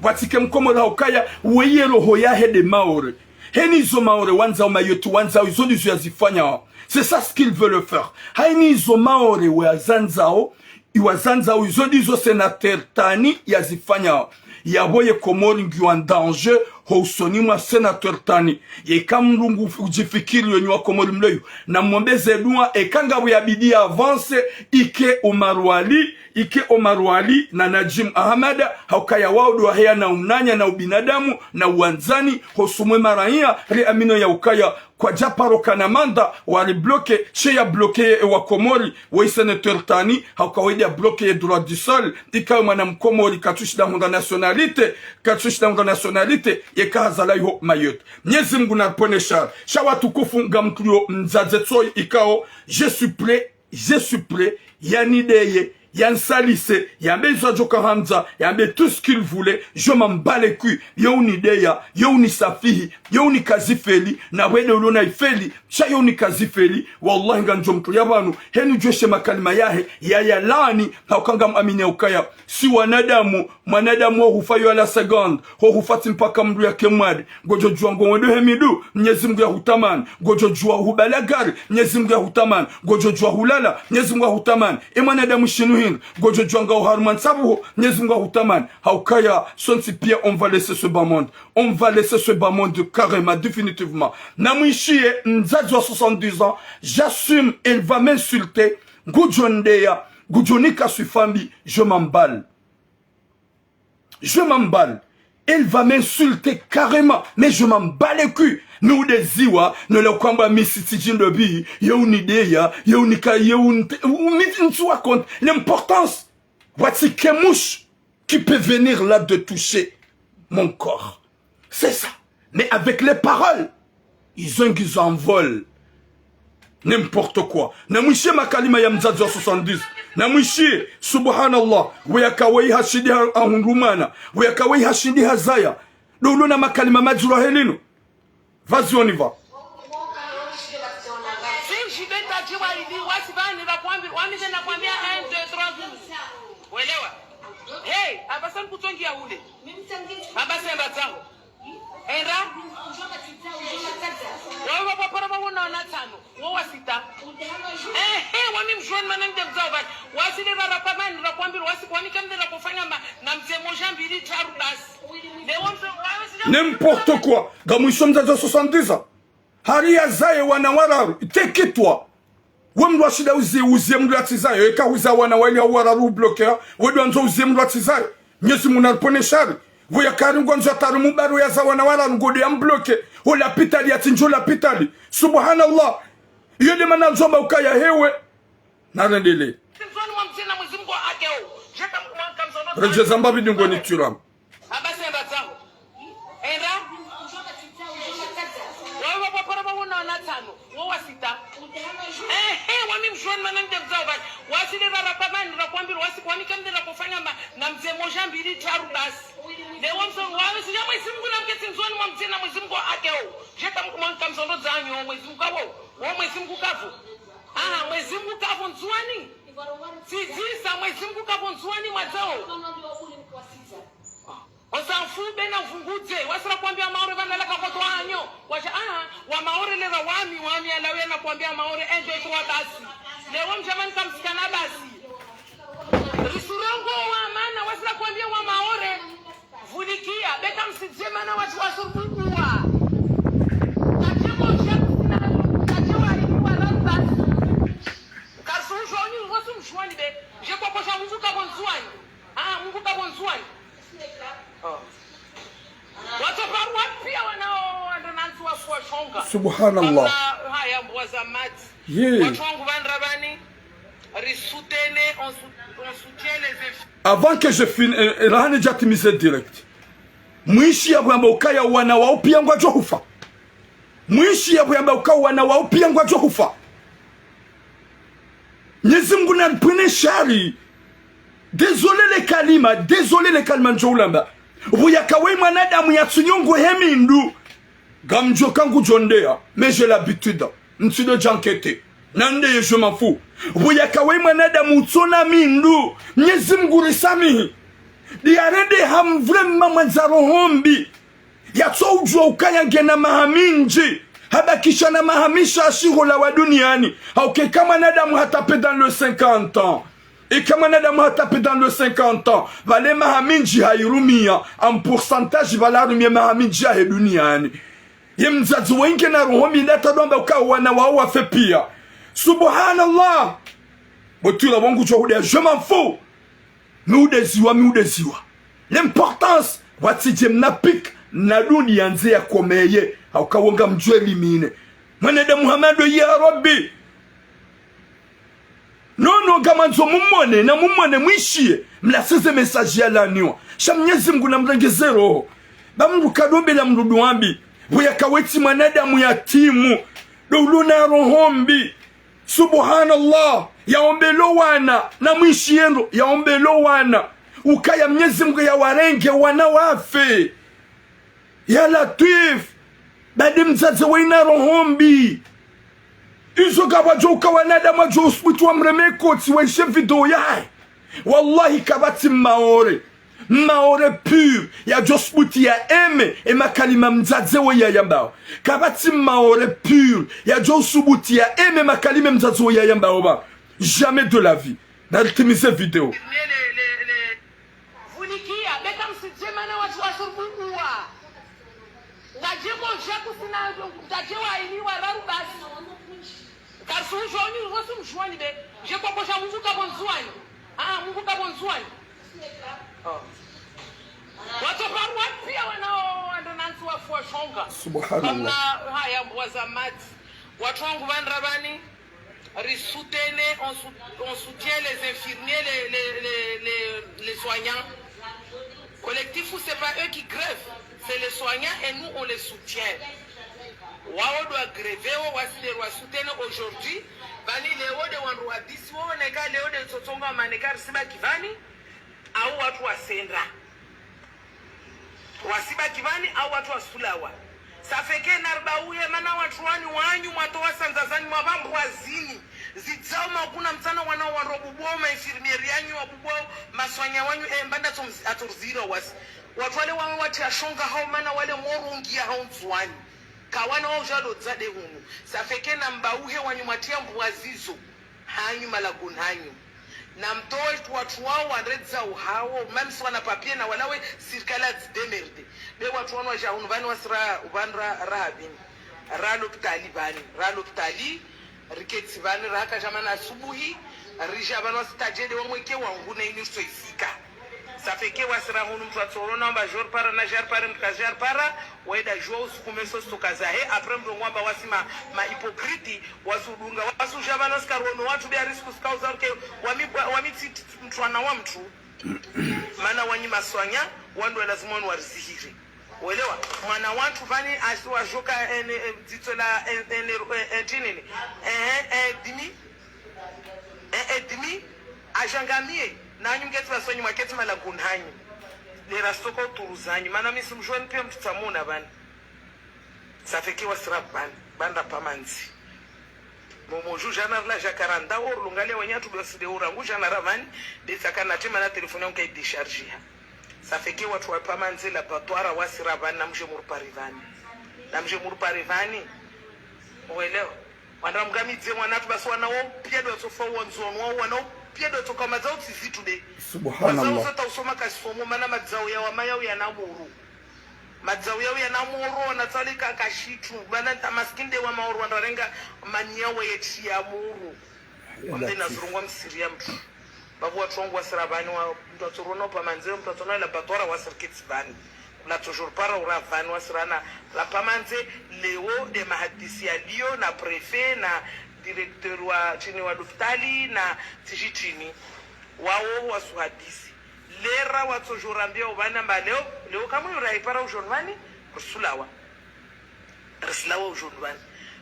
Watike mkomola hokaya, weye roho ya hede maore. Heni zo maore, wanza umayotu, wanza uzoni zo yazifanya. C'est ça ce qu'ils veulent faire. Haini zo maore, wazanzao, iwazanzao, uzoni zo sénateur Tani, yazifanya. Yaboye komori ngiwa en danger, housoni mwa sénateur Tani. Ye kamrungu ujifikiri yonywa komori mleyu. Na mwambeze dua ekanga wiyabidi avance ike Omar Wali na Najim Ahmada haukaya wao dua hea na umnanya na ubinadamu na uanzani hosumwe maraia re amino ya ukaya kwa japaro kanamanda wali bloke sheya bloke wa komori wa sénateur Tani haukawede bloke droit du sol ikawe mwana mkomori katushi da honda nationalite yekahazala iho mayot Mwenyezi Mungu na ponesha shawa tukufu ngamtuyo mzazetsoy ikao je suis prêt yanideye yansalise yambe zojoka hamza yambe tout ce qu'il voulait je m'en bats les couilles yoni deya yoni safihi yoni kazifeli na wede ulona ifeli cha yoni kazifeli wallahi nganjomtu yabanu henu joshe makalima yahe ya lani na ukanga amini ukaya si wanadamu mwanadamu hufayo la seconde hufati mpaka mdu ya kemwadi gojo jua ngomwedo hemidu Mwenyezi Mungu ya hutaman gojo jua hubalagari Mwenyezi Mungu ya hutaman gojo jua hulala Mwenyezi Mungu ya hutaman mwanadamu shinu gojo juanga harman sabu Mwenyezi Mungu hutaman haukaya sonsi pia on va laisser ce bas monde carrément définitivement namwishie mzazi wa 70 ans j'assume il va m'insulter gujondeya gujonika suifambi je m'emballe il va m'insulter carrément mais je m'en bats les culs nous des ziwa ne le kwamba misitijin de bi yeunideya yeunika yeunitsua compte l'importance voici que mouche qui peut venir là de toucher mon corps c'est ça mais avec les paroles ils envolent n'importe quoi namwishie makalima ya mzazi wa 70 namwishie subhanallah weyakawai hashidi ahundumana weyakawai hashidi hazaya dulu makalima majura helino vas-y on y va
hey abasan kutongia ule abasenda zangu era wewe wapara wana tano wewe sita wani mjoni manende mzao wasile rara kwa mani rakwambia wasikwani kamdela kufanya na mzee moja mbili taru basi
n'importe quoi gamwisho mzazi 70 haria zaye wanawararu tekitwa wemdu ashida uzie mdu atizayo eka uza wana wali wararu blokea wedu anzo uzie mdu atizayo Mwenyezi Mungu anaponesha Vuya karingo nzataru mubaru ya zawana wala ngodi ya mbloke. O la pitali ya tinjo la pitali. Subhanallah. Yode mana nzomba ukaya hewe. Narendele. Reje zamba bidungo ni turam.
On s'en fout, ben on funguze. Wasira kuambia maore bana leka kwa toanyo. Washa wa maore le wami alawe na kuambia maore 1 2 3 basi. Leo mjamani kamsikana basi. Risurongo wa maana wasira kuambia wa maore. Vulikia beka msijema na watu wasurukua. Tajemo jabu na tajemo alikuwa ramba. Kasujo ni wasu mshwani be. Je kwa posha Mungu kabonzwani. Mungu kabonzwani.
Subhanallah. Yeah. Avant que je finisse, Rahane Jatimise direct. Mwishi ya bwamba ukaya wana wa upia ngwa johufa. Mwishi ya bwamba ukaya wana wa upia ngwa johufa. Nyezungu na mpwene shari. Désolé les kalima njolamba. Vuyakawe mwanadamu ya tsunyongo hemindu. Gamjo kangu jondea. Mais j'ai l'habitude. Ntsido jankete. Nande je m'en fous. Vuyakawe mwanadamu tsona mindu. Mnyezi mgurisami. Diarede ham vrema mwanzaro hombi. Ya tso ujua ukaya ngena mahaminji. Habakisha na mahamisha ashiro la wa duniani. Hauke kama nadamu hatape dans le 50 ans. Et comme on a tapé dans le 50 ans, va les mahaminji hairumia, en pourcentage va la rumia mahaminji hairuniani. Yemzazi wengi na ruhomi leta domba ukawana wa fait pire. Subhanallah. Botula wangu chohudia, je m'en fous. Miudeziwa. L'importance, watije mnapik, na dunia nze ya komeye, haukawonga mjwe limine. Mwenede Muhammadu ya Rabbi. Non, gamanzo mumone na mumone mwishie mlasize message ya laniwa shamnyezi Mungu na mrengezero bamru kadombe la mrudu wambi buya kaweti mwanadamu yatimu duluna rohombi subhanallah yaombelo wana na mwishiendo yaombelo wana ukaya mnyezi Mungu ya warenge wana wafe ya Latif badi mzaze waina rohombi izo gabajo ukawanada majo usbutu wa mremeko tiweshe video yae wallahi kabati maore pur ya josbuti ya eme ema kalima mzaze wa ya yambao kabati maore pur ya josubuti ya eme makalima mzaze wa ya yambao ba jamais de la vie na ultimise video
vulikia beka msijema na watu wasurukua ngajemo jaku sina ngajewa iliwa rarubasi. Kasujo ni wasu mshwani be. Je kwa posha Mungu kabonzwani. Mungu kabonzwani. Watu barua pia wanao andonansi wa fuashonga.
Subhanallah.
Haya wazamati. Watu wangu bandrabani. On soutient les infirmiers, les soignants. Collectif, c'est pas eux qui grèvent, c'est les soignants et nous on les soutient. Wao doit gréver, wa soutenir aujourd'hui. Bani leo de wanrua disi wao neka leo de sotonga maneka siba kivani au watu wasendra. Wasiba kivani au watu wasulawa. Safeke narbaouye mana watu wani wanyu matoa sanzazani mwabambu wazini. Zitsao makuna mtana wana warobubo maifirmieri yanyu wabubo maswanya wanyu mbanda atorzira wasi. Watu wale wangu wati ashonga hao mana wale morungia hao mtuwani. Kawana wao jalo zade hunu. Safeke na mbauhe wanyumatia mbuwazizo. Hanyu malagun hanyu. Na mtoe watu wao wanredza uhao. Mamsi wana papie na walawe sirkala zidemerde. Be watu wano waja unuvani wasira ubandra rahabini. Ralo tutalibani. Ralo tutali. Riketi bani raka jamana asubuhi. Risha bani wasitajede wamweke wangune ini usoifika. ça fait que wasira hunu mtu atorona mba jor para na jar para mkajar para waida jua usukumeso stokazahe après mrongwamba wasima ma hypocrite wasudunga wasujabana skarono watu bia risku skauza ke wamiti mtwana wa mtu maana wanyi maswanya wandu lazima warizihire uelewa mwana watu vani aswa joka ditola tinini dimi ajangamie nanyu mgeti basonyi mwaketi malagunhanyi lera stoko turuzanyi maana mimi simjoni pia mtutamuna bani safeki wasira banda pamanzi momoju jana la jacaranda or lungale wanyatu boside urangu jana ravani desakana tema na telefone yangu kaidisharge safeki watu wa pamanzi la patwara wasira bani namje murparivani uelewa wana mgamidze mwanatu basi wanao pia do tofa wanzonu wao wanao pia do toka mazao sisi today subhanallah sasa usoma kasifomo maana mazao ya wamayao yanamuru mazao yao yanamuru wanatalika kashitu bana tamaskinde wa mauru wanarenga manyawo yechi ya muru ndena zurungwa msiria mtu babu watu wangu wasirabani wa mtotorona pa manzeo mtotorona la batora wasirkits bani na toujours para uravani wasirana la pamanze leo de mahadisi ya Lio na prefet na directeur wa chini wa hospitali na tijitini wao wasuhadisi lera toujours ambia ubana mbaleo leo kama uraipara ujorvani rusulawa ujorvani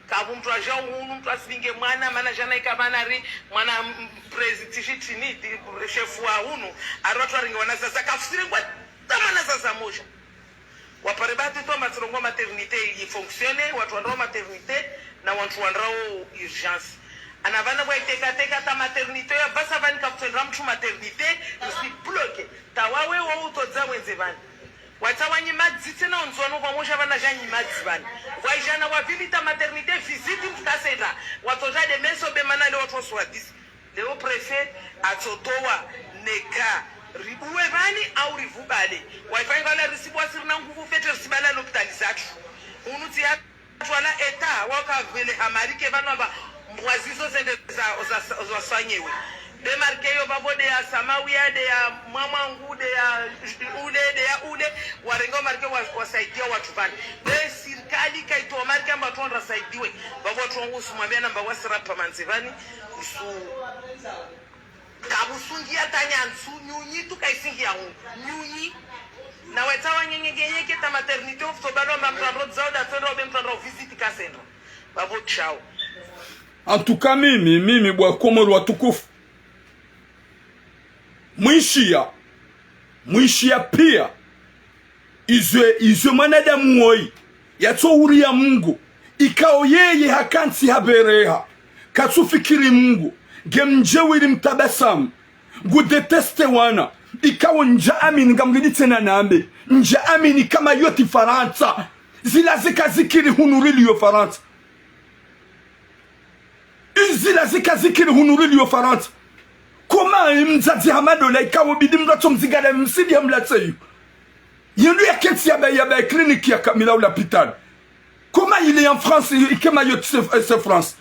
kabu mtu aja unu mtu asibinge mwana maana jana ikabanari mwana president chini chef wa unu arotwa ringa wana sasa kafsiri kwa tamana sasa moja waparebate to matrongo maternité y fonctionne watu wanao maternité na watu wanao urgence anavana kwa teka ta maternité ya basa vani kaptendra mtu maternité si bloqué tawawe wao utodza wenzevani watawanyi madzi tena onzwano kwa mosha vana janyi madzi vani kwa jana wa visite maternité visite mtakasenda watoja de meso be manale watu waswadisi leo préfet atotoa neka ribuwe vani au rivubale waifanya wala risibu wasirina nguvu fete risibala l'hôpital zatu unuti ya wala eta waka vele amarike vanwa mwazizo zende za sanyewe demarke yo babo de ya samawia de ya mwamangu de ya ule warengo marke wasaidia watu vani de serikali kaito marke amba tuonda saidiwe babo tuongo sumwambia namba wasira pamanzivani usu kabusungi atanyansu nyunyi tukaisingi yangu nyunyi na wetawa nyenyegenyeke ta maternité of tobalo mamprandro zauda tendo bemprandro visite kasendo babo chao
en tout cas mimi bwa komoro watukufu mwishia pia izwe mwanadamu woi yatsouri ya Mungu ikao yeye hakansi habereha katsufikiri Mungu gemjewiri mtabasamu gudeteste wana ikawo njaamini ngamgidi tena nambe njaamini kama yoti Faransa zila zikazikiri hunurili yo Faransa zila zikazikiri hunurili yo Faransa koma mzazi hamado la ikawo bidi mrato mzigada msidi hamlatseyu yendu ya keti ya kliniki ya Kamila ou l'hôpital comment il est en France ikema yoti c'est France.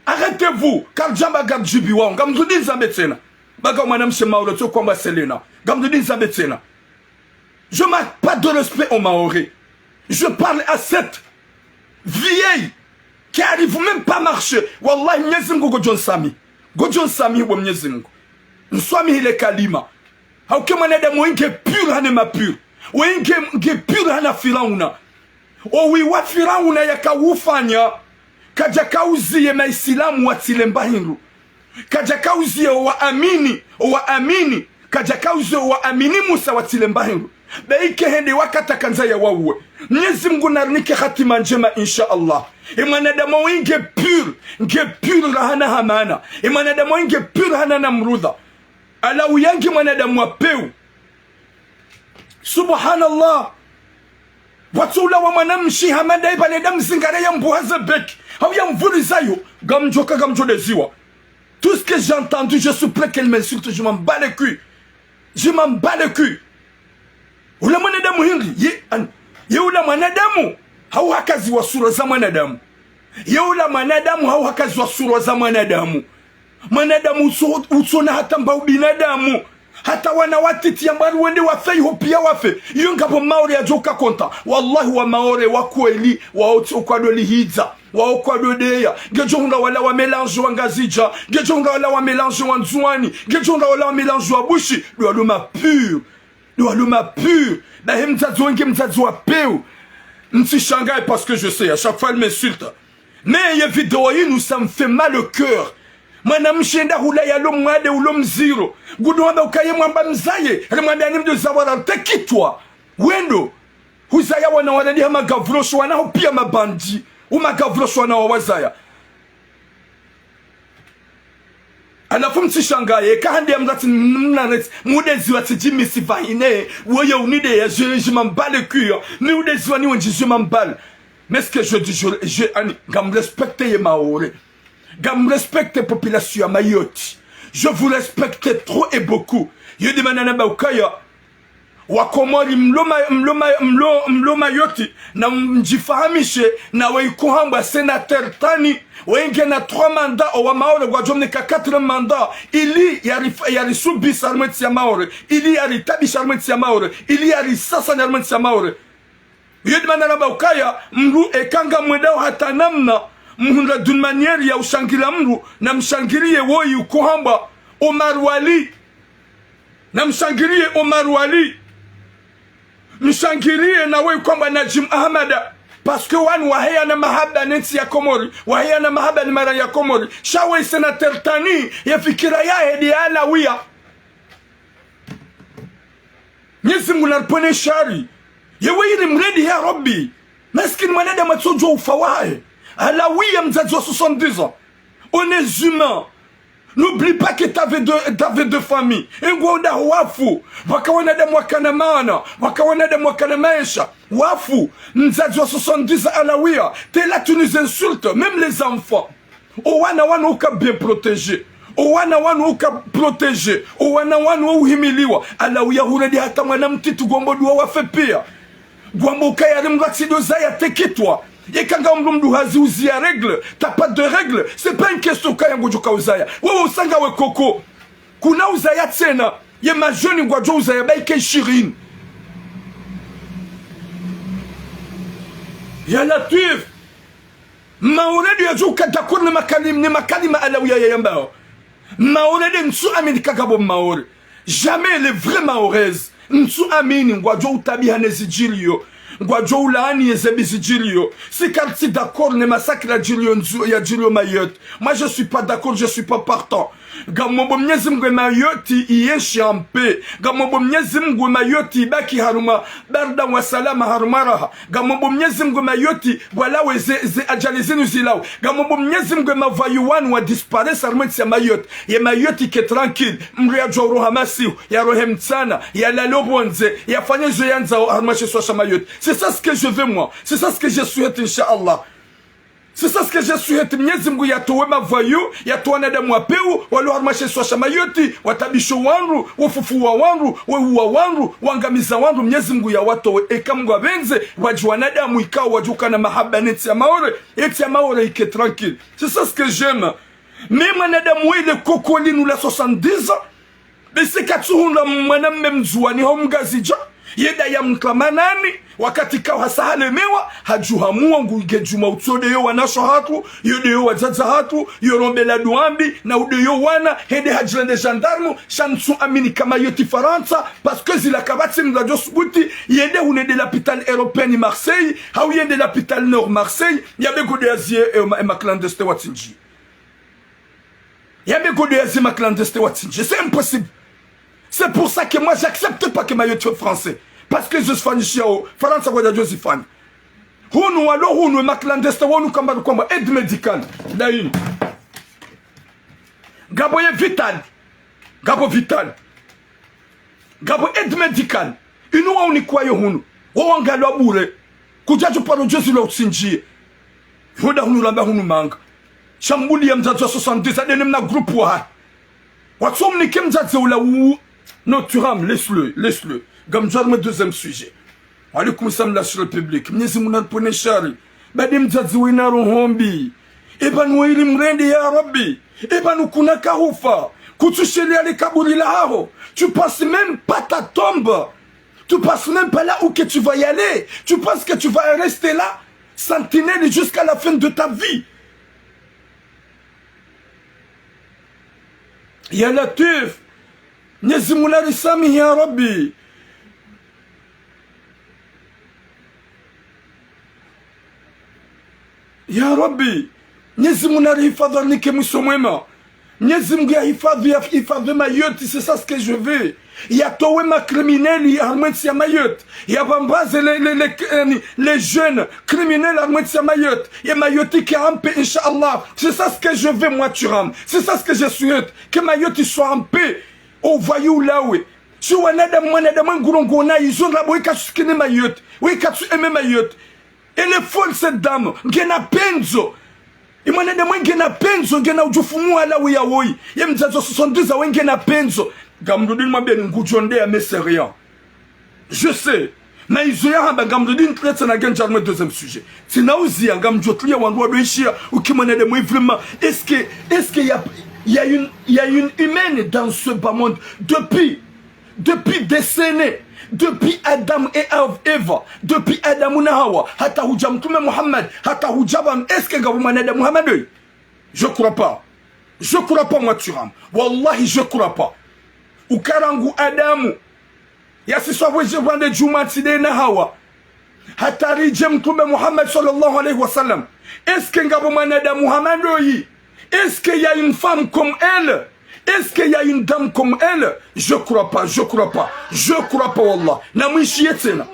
Arrêtez-vous, car Jamba Gadjibiwa, Gamdudin Zabetsena, Bagamana Mauro, Tokomba Selena, Gamdudin Zabetsena. Je n'ai pas de respect aux Maoris. Je parle à cette vieille qui arrive même pas à marcher. Wallah, Mnyezingo Gojon Sami. Gojon Sami ou Mnyezingo. Nswami ile kalima. Hauke manada mwenge pure hanema pure. Wenge pure hana Firauna. Owi wa Firauna yakawufanya. Kajakauzie maisilamu watile mbahinru kajakauzie wa amini kajakauzie wa amini Musa watile mbahinru beike hende wakata kanza ya wawe Mwenyezi Mungu narnike hatima njema insha Allah imanadamu inge pure hana hamana imanadamu inge pure hana namrudha ala uyangi mwanadamu wapeu subhanallah watula wa mwanamshi hamada ibale damu zingare ya mbuhaza beki hau ya mvuri zayo gamjoka gamjodeziwa. Tout ce que j'ai entendu, je supplie qu'elle m'insulte, je m'en bats les culs. Je m'en bats les culs. Ula mwanadamu hingi ula mwanadamu hau hakazi wa sura za mwanadamu ula mwanadamu hau hakazi wa sura za mwanadamu usona hata mbao binadamu hata wana watiti ambari wende wafe hopia wafe yunga po maore ya joka konta wallahi wa maore wa kweli wa okwadwe lihiza wa okwadwe deya gejonga wala wa melange wa ngazija gejonga wala wa melange wa nzuani gejonga wala wa melange wa bushi do aluma pur na hemtazo wenge mtazo wa peu nti shangai parce que je sais à chaque fois elle m'insulte mais il y a vidéo nous ça me fait mal au cœur mwana mshenda hula ya lo mwade ulo mziro gudu wamba ukaye mwamba mzaye alimwambia nimdo zawara tekitwa wendo huzaya wana wanadi hama gavrosho wana hopia mabandi umagavrosho wana wawazaya alafu mtishangaye kahandi ya mzati mnaret mudezi wa tijimi sivahine woye unide ya je m'embale cuir ni udezi wa ni wenji je m'embale mais ce que je dis je gam respecte ye maore gam respecte population ya Mayotte je vous respecte trop et beaucoup yo di manana ba ukaya wakomori mlo Mayotte na mjifahamishe na weikuhamba sénateur tani wenge na 3 mandats wa maore kwa jomne ka 4 mandats ili yari subis armeti ya maore ili yari tabish armeti ya maore ili yari sasa armeti ya maore yo di manana ba ukaya mlu ekanga mwedao hata namna mhunda d'une manière ya ushangila mru na mshangirie woi ukuhamba Omar Wali na mshangirie Omar Wali mshangirie na woi kwamba Najim Ahmada parce que wanu wahea na mahaba neti ya Komori wahea na mahaba ni mara ya Komori shawe senateur tani ya fikira ya hedi ala wia nyezi munarpone shari yewe ili mredi ya Rabbi maskini mwanada matsojo ufawae Alaouia mzazi wa 70 ans. On est humain. N'oublie pas que t'avais deux familles. Ngwanda wafu. Wakawana de mwakana maana. Wakawana de mwakana maisha. Wafu. Mzazi wa 70 ans alaouia. T'es là, tu nous insultes. Même les enfants. Owana wana uka bien protégé. Owana wana uka protégé. Owana wana uhimiliwa. Alaouia huredi hata mwana mtitu gwambo duwa wafe pia. Gwambo ukaya rimraksido zaya tekitwa. Et quand on me règle, t'as pas de règle. C'est pas une question quand on dit uzaya. Wo sanga we koko. Kuna uzaya tsena. Ye ma jeune ngwajo uzaya ba ike shirin. Ya Latif. Mauledi ya juu katakur ni makalima alawiya ya yambao. Mauledi nsu amini kakabo maore. Jamais les vrais maoraises. Nsu amini ngwajo utabi hanezi jilio. Ngwajo ulaani yezebi zijilio. Si quartier d'accord ne massacre la Jilio Mayotte. Moi je suis pas d'accord, je suis pas partant. Gamombo mnyezi mgwe Mayotte iyeshi ampe. Gamombo mnyezi mgwe Mayotte ibaki haruma barda wa salama harumaraha. Gamombo mnyezi mgwe Mayotte wala weze ajalizinu zilao. Gamombo mnyezi mgwe mavayuwanu wa disparesse armenti ya Mayotte. Ye Mayotte ike tranquille. Mria joro hamasiu. Ya rohem tsana. Ya lalo bonze. Ya fanye zoyanza harmache swasha Mayotte. C'est ça ce que je veux moi. C'est ça ce que je souhaite Inch'Allah. C'est ça ce que je souhaite. Mnyezi mgu yatowe mavayu. Yatowe nada mwapeu. Walo harmache swasha Mayotte. Watabisho wanru. Wafufuwa wanru. Wehuwa wanru. Wangamiza wanru. Mnyezi mgu ya watowe. Eka mgu wabenze. Wajua nada mwikao. Wajuka na mahaba neti ya maore. Eti ya maore ike tranquille. C'est ça ce que j'aime. Mema nada mwele kokoli nous la 70 ans. Mais c'est katsuhunda mwanamme mzuani homgazija. Yeda ya mklamanani wakati kawa sahale mewa hajuhamua nguge juma utsode yo wanasho hatu yode yo wazaza hatu yorombe la duambi na ude yo wana hede hajilende gendarme chansu amini kama yoti Faransa parce que zila kabati mradio subuti yede hune de l'hôpital européen Marseille hau yende l'hôpital nord Marseille yabe gode azie ma clandestin watinji yabe gode azie ma clandestin watinji c'est impossible. C'est pour ça que moi j'accepte pas que Mayotte soit français. Parce que je suis fan chiao. France a quoi je fan. Hunu alo hunu ma clandestin wonu kamba kwamba aide médicale. Daïn. Gabo ye vital. Gabo vital. Gabo aide médicale. Inu wa unikwa yo hunu. Wa ngalo abure. Kujajo paro Jesu lo tsinji. Hoda hunu lamba hunu manga. Chambuli ya mzazo 70 adene na groupe wa. Watsomni kemzaze ula wu. Non, tu rames, laisse-le. Gamjarme deuxième sujet. Alaykoum salam la sur le public. Mnyezi munat pone shari. Badim mzazi winaru hombi. Ebanu ili mrende ya Rabbi. Ebanu kuna kahufa. kutushelia le kaburi lao. Tu penses même pas ta tombe. Tu penses même pas là où que tu vas y aller. Tu penses que tu vas rester là, sentinelle jusqu'à la fin de ta vie. Ya Latif, Nyezimuna Risami ya Rabbi. Ya Rabbi, Nyezimuna Rihifadha nike mwiso mwema. Nyezimgu ya hifadhi Mayotte, c'est ça ce que je veux. Ya towe ma criminels armenti ya Mayotte. Ya bambaze les jeunes criminels armenti ya Mayotte. Ya Mayotte qui a en paix, Inch'Allah. C'est ça ce que je veux, moi, Turam. C'est ça ce que je souhaite. Que Mayotte soit en paix. Au voyou là, oui. Si on a des moines, ils ont la boue qui a Mayotte. Oui, qui a aimé Mayotte. Elle est folle, cette dame. Gena Penzo. Et moi, ngena penzo, ngena ujufumu ala uya woi. Yem zazo 72 awe ngena penzo. Gamdodin mabien ngujonde ya meserian. Je sais. Na izoya hamba gamdodin traite na gen jarme deuxième sujet. Tina uzi gamjotlia wandwa doishia ukimone de moi vraiment. Est-ce que y a une humaine dans ce bas monde depuis décennies. Depuis Adam et Eva, depuis Adam et Hawa, hata hujamtume Muhammad, hata hujabam, est-ce que Gaboumané de Muhammad? Je crois pas. Je crois pas, moi, Turam. Wallahi, je crois pas. Ou Karangu Adamu, Yassiswa Wejevande Jumatide na Hawa, hata hujamtume Muhammad sallallahu alayhi wa sallam. Est-ce que Gaboumané de Muhammad? Est-ce qu'il y a une femme comme elle? Est-ce qu'il y a une dame comme elle? Je crois pas, je crois pas. Je crois pas, Wallah. Namwishi yetena.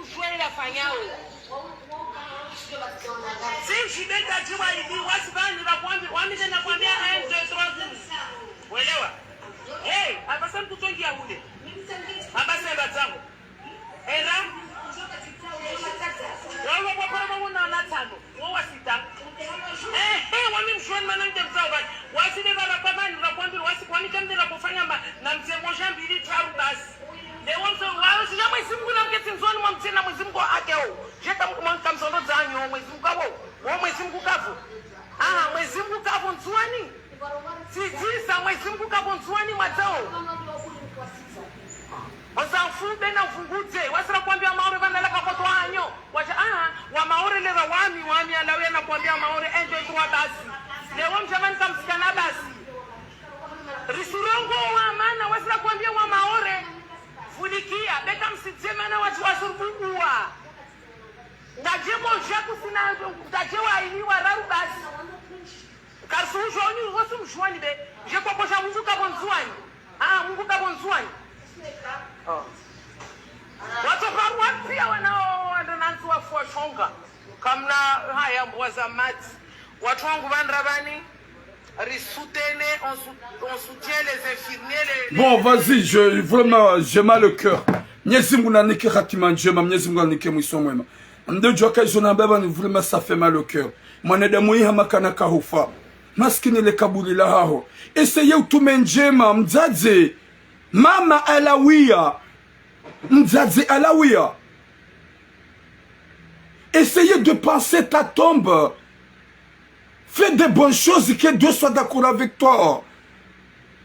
Bon, vas-y, vraiment, j'ai mal au cœur. Vraiment, ça fait mal au cœur. Maskini le kabuli la haho. Essayez utume njema, mzaze. Mama alawia. Mzaze alawia. Essayez de penser ta tombe. Fais des bonnes choses et que Dieu soit d'accord avec toi.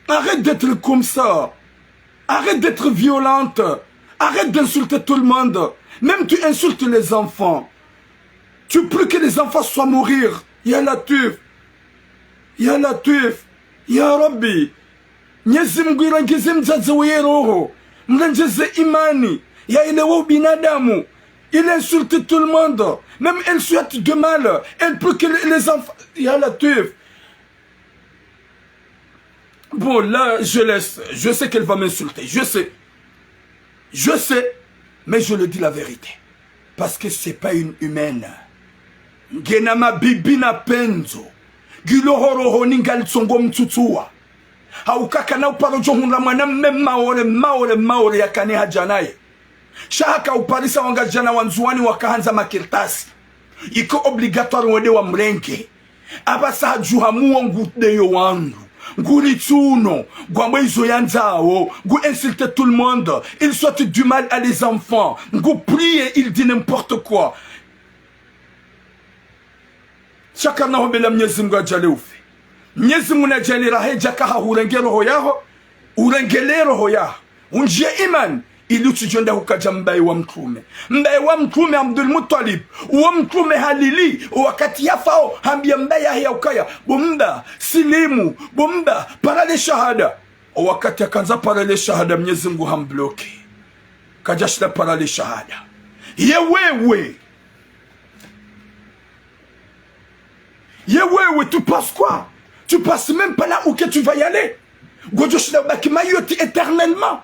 Arrête d'être comme ça. Arrête d'être violente. Arrête d'insulter tout le monde. Même tu insultes les enfants. Tu pries que les enfants soient mourir. Ya Latif. Ya Latif. Ya Rabbi. Nyezi mgwira ngezi mzazi weyeroho. Mlenjeze imani. Ya ilewo binadamu. Il insulte tout le monde. Même elle souhaite de mal. Elle prie que les enfants... Ya Latif. Bon, là, je laisse. Je sais qu'elle va m'insulter. Je sais. Je sais. Mais je le dis la vérité. Parce que c'est pas une humaine. Genama bibina penzo. Gilohoro ningal tsongo mtutua. Haukaka na uparojo hunla mwana maore yakane hajanaye. Shaka uparisa wangajana wanzuani wakahanza makirtasi. Iko obligatoire wede wa mrenke. Abasa hajuhamuwa ngudeyo wangu. Nguri tsuno, gwamwe izo yanzao, gu insulte tout le monde, il souhaite du mal à les enfants, gu prie, il dit n'importe quoi. Chaka na hobela Mwenyezi Mungu ajale ufe. Mwenyezi Mungu ajale rahe jaka hahurenge roho yaho, urengele roho ya unjie iman ili usijonda hukaja mbaye wa mtume Abdul Muttalib uwa mtume halili wakati yafao hambia mbaye ya ukaya bomba silimu bomba parale shahada wakati akanza parale shahada Mwenyezi Mungu hambloki kajashida parale shahada yewewe tu passes quoi? Tu passes même pas là où que tu vas y aller. Gojoshida baki mayoti éternellement.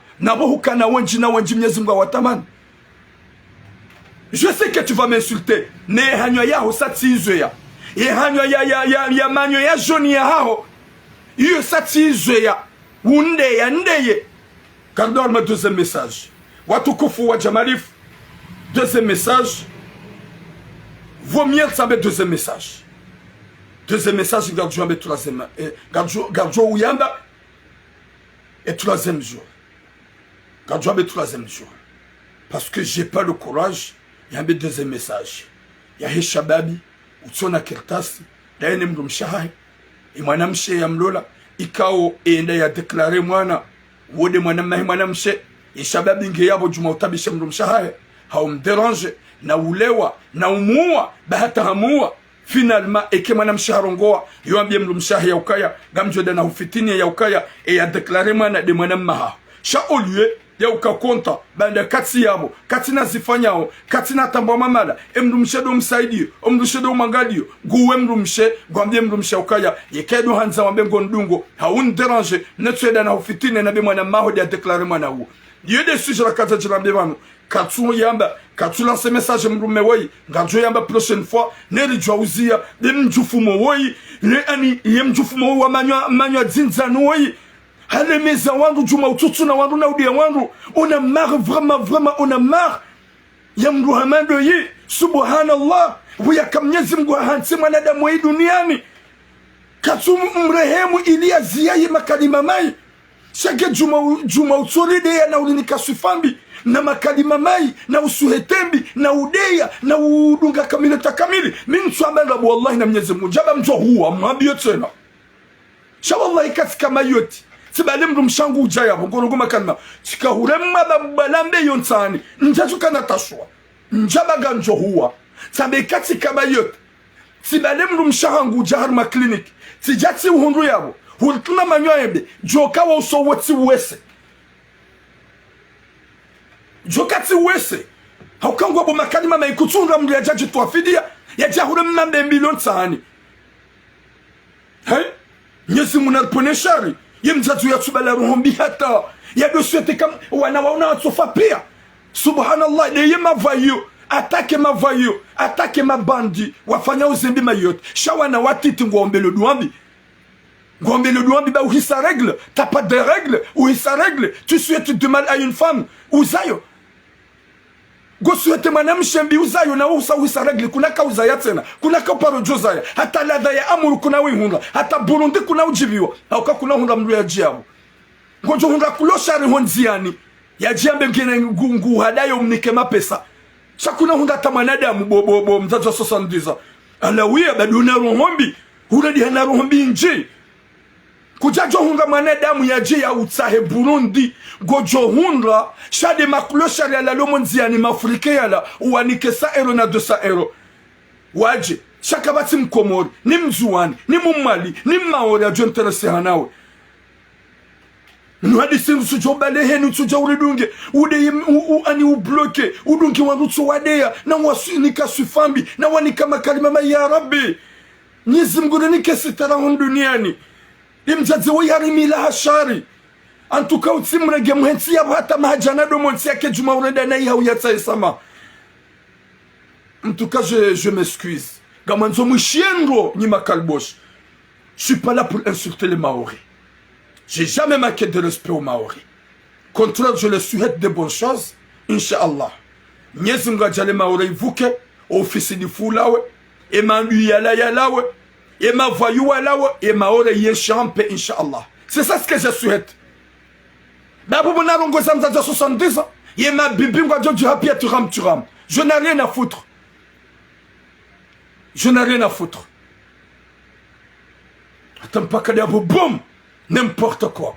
Je sais que tu vas m'insulter. Ne hanyo ya ho satizwe ya. E hanyo ya manyo ya joni ya hao. Iyo satizwe ya. Unde ya ndeye. Gardons le deuxième message. Watukufu wa Jamalif. Deuxième message. Vaut mieux savoir deuxième message. Deuxième message, Gardjo avec troisième. Gardjo Ouyamba et troisième jour. Gardjo avec troisième jour. Parce que j'ai pas le courage, il y a un deuxième message. Il y a Hishababi, Utsona Kertas, Daine Mrumshahai, et Mwanamche Yamlola, Ikao et Enda a déclaré Mwana, Wode Mwanamche, et Shababi Ngeyabo Jumautabi Mrumshahai, Haum dérange, na ulewa, na umua, bahata hamua. Finalement, eke manam sharongoa, yo ambie mlumshahi ya ukaya, gamjode na ufitini ya ukaya, e ya deklare mana de manam maha. Sha olue, ya ukakonta, banda kati yabo, kati na zifanyao, kati na tambo mamala, mlumshe do msaidio, mlumshe do mangadio, guwe mlumshe, gwambie mlumshe ukaya, ye kedo hanza wambe ngondungo, haun derange, netueda na ufitini na be manam maho ya deklare mana uo. Yo de sujra la kata jirambe vano, Katsu yamba, Katsu lance message mrume woi, Gadjo yamba prochaine fois, Neri Jwauzia, de mjufumo woi, le ani, mjufumo wa manyo zinzanu woi, hale meza wangu, juma ututu na wangu na udia wangu, on a marre, vraiment, on a marre, yamru hamando yi, subhanallah, waya kamnyezi mgu hansi mwanadamu hii duniani, Katsu mrehemu ilia ziyayi makalima mai, Shake juma uturide ya na ulinika sufambi, na makalima mai, na usuhetembi, na udeya, na udunga kamili takamili. Mimi swamenda wallahi na Mwenyezi Mungu. Jaba mjo huwa mwambie tena. Sha wallahi katika mayoti. Sibali mrumshangu ujaya ngorongoma kalma. Chika huremma babalambe yontani. Njaju kana tashwa. Njaba ganjo huwa. Sabe katika mayoti. Sibali mrumshangu ujahar ma clinic. Sijati uhundu yabo. Hultuna manyoebe. Joka wa uso wati wese. Jokati wese haukangwa bo makalima maikutunga mdu ya jaji tuafidia ya jahure mmambe milioni tani hai nyesi munarpone shari ye mzatu ya tsubala rohombi hata ya dosyete kama wanawaona watsofa pia subhanallah de ye mavayo atake mabandi wafanya uzembi mayote shawana watiti ngombe le douambi ba uhisa règle t'as pas de règle uhisa règle tu souhaites du mal à une femme uzayo go souhaite mwanamshe mbi uzayo na uhisa règle kuna ka uzaya tena kuna ka paro jozaya hata ladha ya amuru kuna wihunga hata Burundi kuna ujibiwa au ka kuna hunda mlu ya jiabu ngojo hunda kulosha ri honziani ya jiambe ngene ngungu hadayo mnike mapesa shakuna hunda tamanadamu bobo mzazo 70 alawia baduna rohombi huradi hana rohombi nje kujajo hunga manadamu ya je ya utsahe Burundi gojo hunga shade makulosha ya la lomonziani mafrike yala uwanike sa ero na 200 euro waje shakabati mkomori ni mzuani ni mumali ni maori ya jonterese hanawe nwadi singu sujobale henu sujaurudunge ude ani ubloke udungi wanutsu wadeya na wasunika sufambi na wanika makalima ya rabbi nizimgure nikesitara duniani imjazi wayarimi la hashari antuka utsimrege mhensi ya hata mahajana domonsi yake juma urenda na iha uyatsa isama en tout cas je m'excuse gamanzo mshiendro ni makalbosh je suis pas là pour insulter les Maoris. J'ai jamais manqué de respect aux Maoris. Contraire, je leur souhaite de bonnes choses, Inch'Allah. Nyezunga jale Maoris vuke, office di fulawe, et ma yala yalawe, et ma voyou alawe, et ma ore yeshampe, Inch'Allah. C'est ça ce que je souhaite. Babou narongo zamza 70 ans, et ma bibingwa du happy turam. Je n'ai rien à foutre. Je n'ai rien à foutre. Attends pas qu'elle boum, n'importe quoi.